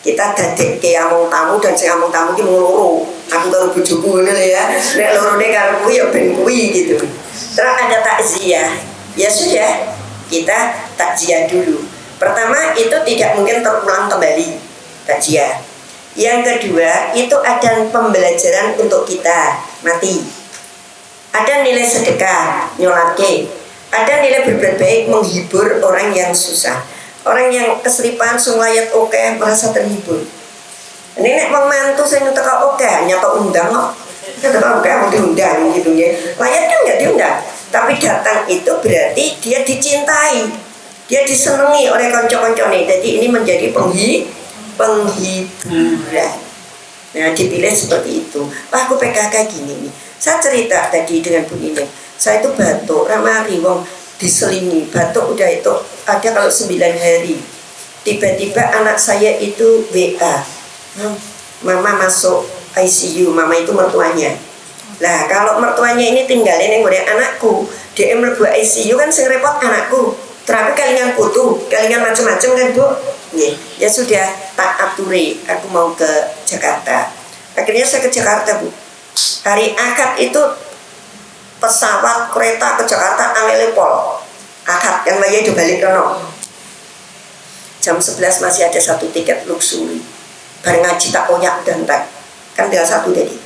Kita dadek ke among tamu dan sing among tamu ki mung loro. Aku karo bojoku ngene ya. Nek lorone karo kuwi ya ben kuwi gitu. Terus ada takziah. Ya sudah, kita takziah dulu. Pertama itu tidak mungkin terulang kembali takziah. Yang kedua itu ada pembelajaran untuk kita mati. Ada nilai sedekah, nyolatke. Ada nilai berbuat baik, menghibur orang yang susah. Orang yang keselipan sung layat oke merasa terhibur. Ini nek mantu sing teko oke nyata undang kok. Teko oke mau diundang gitu ya. Layat kan enggak diundang, tapi datang itu berarti dia dicintai. Dia disenangi oleh kanca-kancane. Jadi ini menjadi penghiburan. Nah, dipilih seperti itu. Wah, aku PKK gini nih. Saya cerita tadi dengan Bu Nining. Saya itu batuk, ramari wong diselingi batuk udah itu ada kalau 9 hari. Tiba-tiba anak saya itu WA, mama masuk ICU. Mama itu mertuanya. Lah kalau mertuanya ini tinggalin yang udah anakku, dia mlebu ICU kan sing repot anakku. Terapi kalingan putu, kalingan macam-macam kan Bu. Ya sudah tak aturi, aku mau ke Jakarta. Akhirnya saya ke Jakarta Bu. Hari Akad itu pesawat kereta ke Jakarta Amelepol. Akad yang lainnya itu balik kono. Jam 11 masih ada satu tiket luxury. Bareng ngaji tak koyak dan tak. Kan tinggal satu tadi.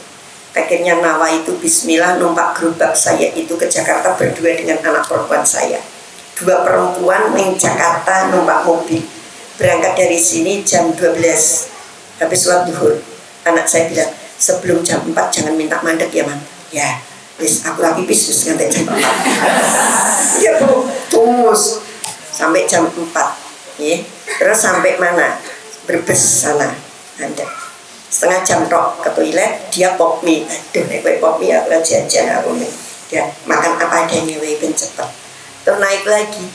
Akhirnya Nawa itu bismillah numpak gerobak saya itu ke Jakarta berdua dengan anak perempuan saya. 2 perempuan di Jakarta numpak mobil. Berangkat dari sini jam 12. Habis sholat duhur. Anak saya bilang, sebelum jam 4 jangan minta mandek ya, Mam. Ya, wis aku rapi pipis wis nganti jam 4. Ya, Bu. Terus sampai jam 4. Ya. Terus sampai mana? Brebes sana. Anda. Setengah jam tok ke toilet, dia pop mie. Aduh, nek kowe pop mie aku jajan aku nih. Ya, makan apa adanya wae ben cepet. Terus naik lagi.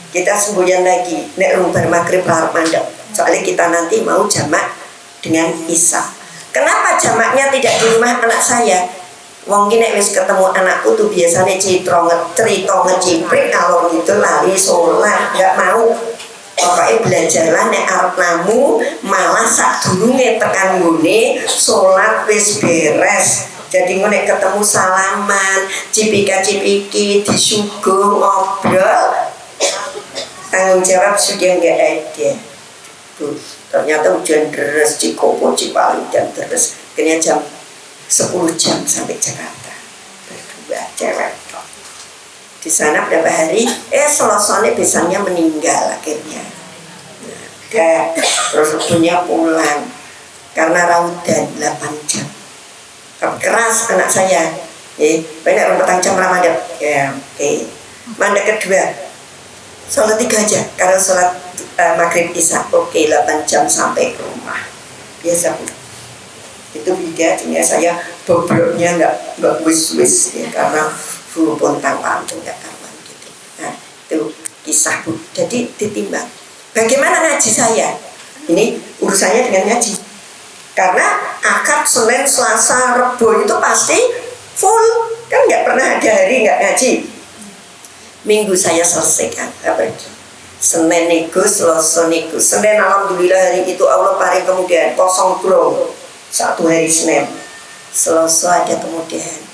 Kita semboyan lagi. Nek rumbar maghrib larap mandek. Soalnya kita nanti mau jamak dengan Isya. Kenapa jamaknya tidak di rumah anak saya? Wong ki nek wis ketemu anakku tuh biasanya cerita ngeciprik kalau gitu lari sholat, enggak mau. Pokoknya belajarlah nek arep namu malah sadurunge tekan nggone sholat wis beres. Jadi nek ketemu salaman, cipika-cipiki, disuguh ngobrol, tanggung jawab sudah enggak ada. Tuh, ternyata hujan deras, Cikopo, Cipali dan terus. Akhirnya jam 10 jam sampai Jakarta. Berdua cewek. Di sana berapa hari? Selesanya besarnya meninggal akhirnya. Nah, terus punya pulang karena raudan 8 jam. Keras anak saya. Banyak petang jam Ramadan. Ya, oke. Mandek kedua. Sholat 3 aja. Karena sholat maghrib Isya. Oke, 8 jam sampai ke rumah. Biasa, Bu. Itu bedanya saya bobroknya nggak wis-wis ya, karena flu pontang-panting nggak karuan gitu. Nah, itu kisah, Bu. Jadi ditimbang. Bagaimana ngaji saya? Ini urusannya dengan ngaji. Karena Akad, Senin, Selasa, Rebo itu pasti full. Kan nggak pernah ada hari nggak ngaji. Minggu saya selesaikan. Pergi. Senin niku, Selasa niku. Senin alhamdulillah hari itu Allah paring kemudian kosong bro. 1 hari Senin. Selasa ada kemudian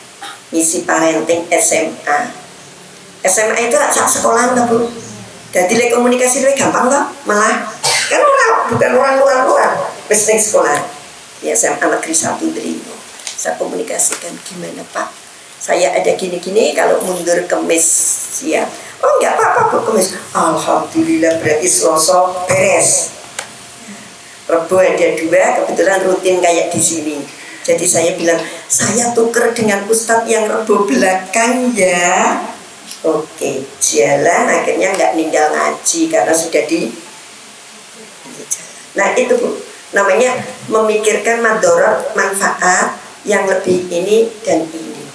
misi parenting SMA. SMA itu sak sekolah enggak, Bu? Jadi komunikasi lebih gampang kok. Malah kan bukan orang luar wis ning sekolah. Ya SMA Negeri 1 Drino. Saya komunikasikan gimana, Pak? Saya ada gini-gini, kalau mundur Kemis siap. Oh enggak apa-apa, Bu, Kemis. Alhamdulillah berarti Selasa beres. Rebo ada 2, kebetulan rutin kayak di sini. Jadi saya bilang, saya tuker dengan Ustadz yang Rebo belakang ya. Oke, jalan akhirnya nggak ninggal ngaji karena sudah di jalan. Nah itu, Bu, namanya memikirkan madorot manfaat yang lebih ini dan ini.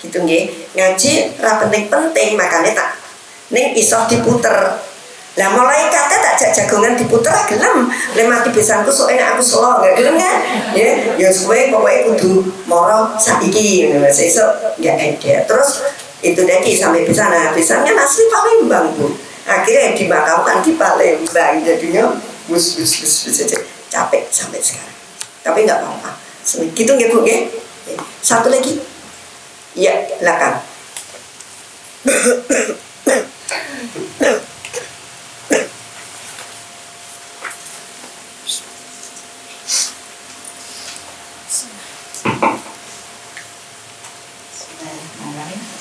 Gitu nggih. Ngaji ra penting makanya tak ning iso diputer. Lah mulai kata tak jagongan diputer gelem. Le mati besanku sok enak aku selo enggak gelem kan? Ya suwe pokoke kudu moro saiki ngono. Sesuk enggak ada. Terus itu tadi sampai besana. Besarnya asli Palembang, Bu. Akhirnya dimakamkan di Palembang. Jadinya bus capek sampai sekarang. Tapi enggak apa-apa. Gitu nggih, Bu nggih. Satu lagi. Ya, silakan.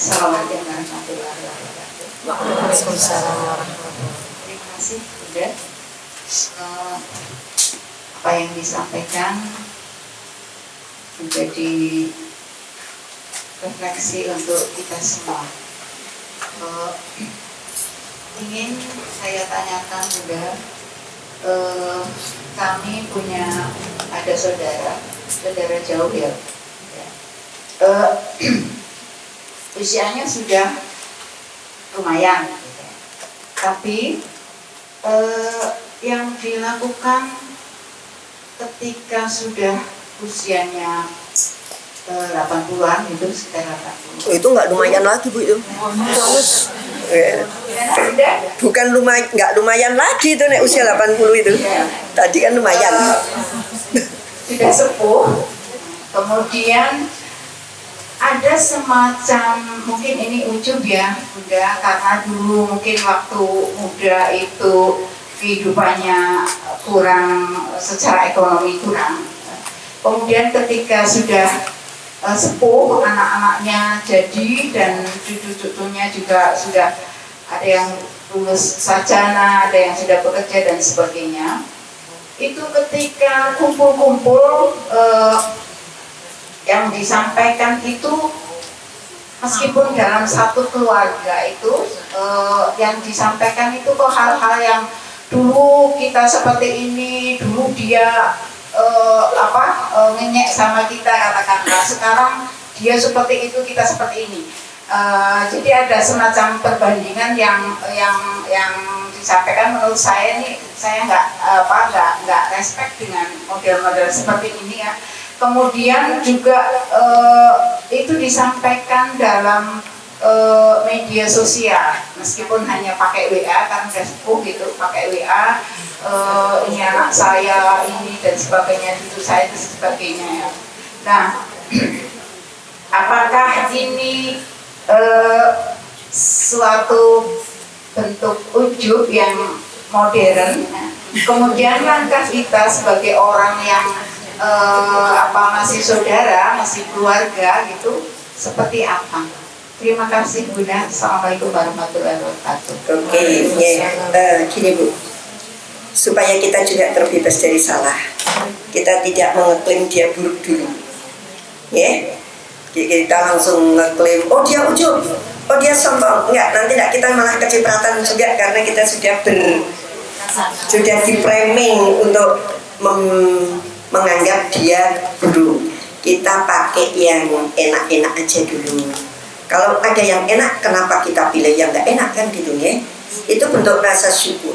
Assalamualaikum warahmatullahi wabarakatuh. Waalaikumsalam warahmatullahi wabarakatuh. Terima kasih sudah apa yang disampaikan menjadi refleksi untuk kita semua. Ingin saya tanyakan juga, kami punya ada saudara jauh ya. Usianya sudah lumayan, gitu. Tapi yang dilakukan ketika sudah usianya 80-an itu sekitar 80. Oh, itu nggak lumayan lagi, Bu, itu. Bukan lumayan, nggak lumayan lagi itu nek usia 80 itu. Tadi kan lumayan. Sudah sepuh, kemudian ada semacam, mungkin ini ujub ya Bunda, karena dulu mungkin waktu muda itu kehidupannya kurang, secara ekonomi kurang. Kemudian ketika sudah sepuh, anak-anaknya jadi dan cucu-cucunya juga sudah ada yang lulus sarjana, ada yang sudah bekerja dan sebagainya. Itu ketika kumpul-kumpul yang disampaikan itu, meskipun dalam satu keluarga itu yang disampaikan itu kok hal-hal yang dulu kita seperti ini, dulu dia ngenyek sama kita, katakanlah sekarang dia seperti itu, kita seperti ini. Jadi ada semacam perbandingan yang disampaikan. Menurut saya ini, saya nggak respect dengan model-model seperti ini ya. Kemudian juga itu disampaikan dalam media sosial, meskipun hanya pakai WA, kan udah sepuh gitu, pakai WA, ini anak saya, ini dan sebagainya, cucu saya dan sebagainya. Nah, apakah ini suatu bentuk ujub yang modern? Kemudian langkah kita sebagai orang yang masih saudara, masih keluarga gitu, seperti apa? Terima kasih Bunda. Assalamualaikum warahmatullahi wabarakatuh. Oke, gini Bu, supaya kita juga terbebas dari salah, kita tidak mengeklaim dia buruk dulu, ya. Kita langsung ngeklaim, oh dia ujub, oh dia sombong, enggak, nanti enggak, kita malah kecipratan juga karena kita sudah di framing untuk menganggap dia buruk. Kita pakai yang enak-enak aja dulu. Kalau ada yang enak, kenapa kita pilih yang nggak enak kan gitu ya? Itu bentuk rasa syukur.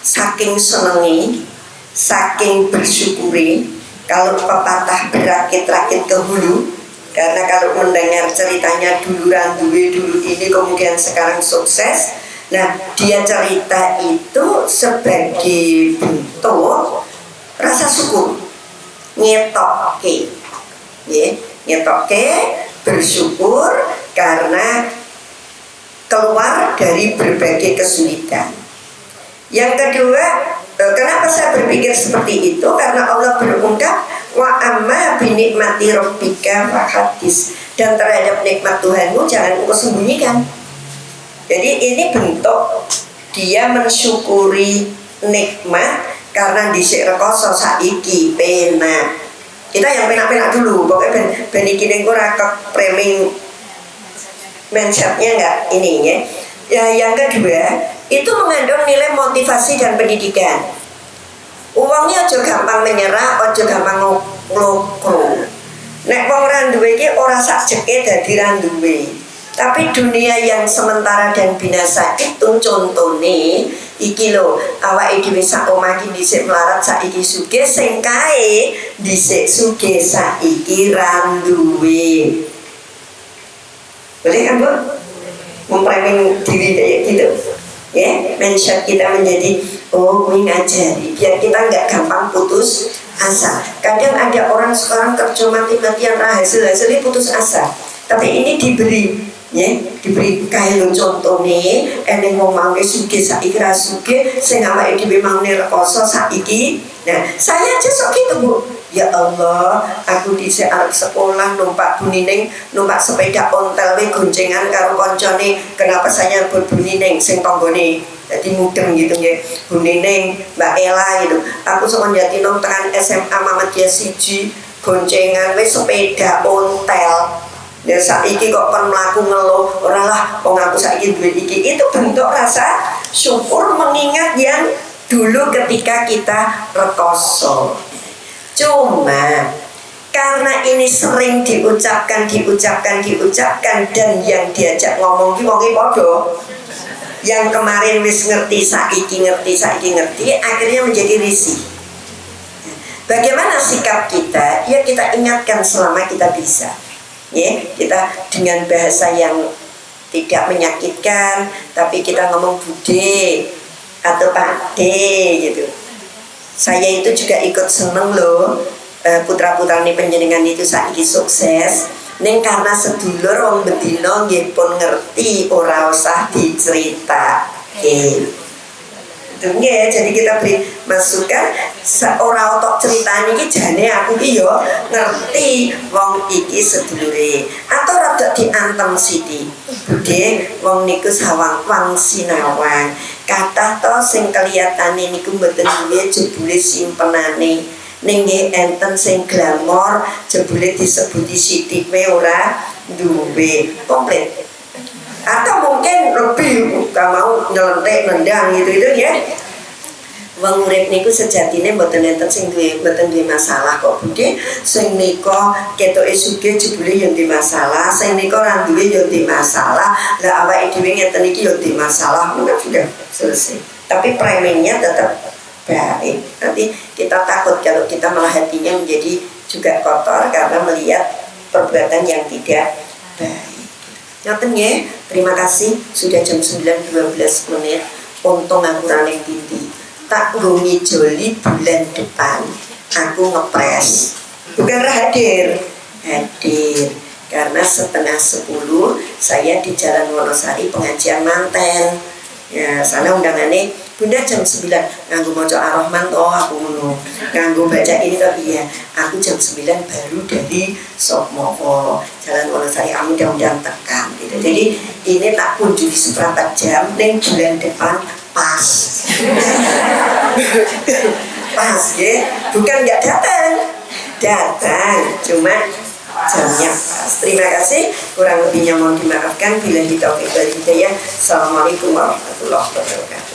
Saking senengi, saking bersyukuri. Kalau pepatah berakit-rakit ke hulu, karena kalau mendengar ceritanya dulu randuwe, dulu ini, kemudian sekarang sukses. Nah, dia cerita itu sebagai bentuk rasa syukur, ngetoke, ya, ngetoke, bersyukur karena keluar dari berbagai kesulitan. Yang kedua, kenapa saya berpikir seperti itu? Karena Allah berungkap, wa amma binikmati rabbika fahadis, dan terhadap nikmat Tuhanmu jangan engkau sembunyikan. Jadi ini bentuk dia mensyukuri nikmat karena dhisik rekoso saiki penak. Kita yang penak-penak dulu, pokoknya ben iki ning ora framing mindsetnya enggak ini ya. Ya, yang kedua, itu mengandung nilai motivasi dan pendidikan. Uangnya aja gampang menyerah, aja gampang nglokro. Nek wong ra duwe iki ora sak jeke dadi ra duwe. Tapi dunia yang sementara dan binasa itu contone iki lho, awake dhewe sak omah iki dhisik melarat saiki sugih, sing kae dhisik sugih saiki ra duwe. Boleh kan Bu? Memframing diri kayak gitu. Ya, mindset kita menjadi kuwi ngajari biar kita nggak gampang putus asa. Kadang ada orang sekarang kerja mati-matian hasilnya putus asa. Tapi ini diberi, ya, diberi kayak contoh nih, eneng wong mangke sugih saiki ra sugih, sing awake dhewe mangne rekoso saiki. Nah, saya aja sok gitu Bu. Ya Allah, aku dhisik arep sekolah numpak Bu Nining, numpak sepeda ontel we goncengan karo koncone. Kenapa saya Bu Nining sing tanggane dadi mudeng gitu nggih. Bu Nining, Mbak Ella gitu. Aku sok Jatinong tekan SMA Muhammadiyah 1 goncengan we sepeda ontel. Ya saiki kok kon mlaku ngeluh, ora lah wong aku saiki duwe iki. Itu bentuk rasa syukur mengingat yang dulu ketika kita rekoso. Cuma karena ini sering diucapkan dan yang diajak ngomong ki wonge padha. Yang kemarin wis ngerti saiki akhirnya menjadi risih. Bagaimana sikap kita? Ya kita ingatkan selama kita bisa. Ya, kita dengan bahasa yang tidak menyakitkan, tapi kita ngomong bude atau pakde gitu. Saya itu juga ikut seneng loh, putra-putrane panjenengan itu saiki sukses. Ning karena sedulur wong bedino nggih pun ngerti ora usah diceritake. Itu nggih, jadi kita beri masukan ora otok ceritane iki jane aku iki yo ngerti wong iki sedulure atau rada diantem sithik. Budhe wong niku sawang wang sinawang. Kathah to sing keliyatane niku mboten duwe jebule simpenane. Ning nggih enten sing glamor jebule disebuti sithik wae ora duwe komplit. Atau mungkin lebih gak mau nyelentek nendang gitu ya. Wong urip niku sejatine mboten enten sing mboten duwe masalah kok Budhe. Sing nika ketoke sugih jebule yo duwe masalah, sing nika ora duwe yo duwe masalah. Lah awake dhewe ngeten iki yo duwe masalah, mungkin sudah selesai. Tapi framingnya tetap baik. Nanti kita takut kalau kita malah hatinya menjadi juga kotor karena melihat perbuatan yang tidak baik. Ngoten nggih, terima kasih sudah jam 9.12 menit. Untung aku raning titi. Tak nggongi joli bulan depan. Aku ngepres. Bukan hadir. Hadir. Karena 9:30 saya di Jalan Wonosari pengajian manten. Ya, sana undangannya Bunda jam 9 nganggo maca Ar-Rahman toh aku ngono. Nganggo baca ini toh iya. Aku jam 9 baru dari Sokmoko Jalan Wonosari mudah-mudahan tekan gitu. Jadi ini tak kunjungi seperempat jam ning bulan depan pas. Pas ya, bukan nggak datang, cuma jamnya pas. Terima kasih, kurang lebihnya mohon dimaafkan. Bila taufiq wal hidayah. Assalamualaikum warahmatullahi wabarakatuh.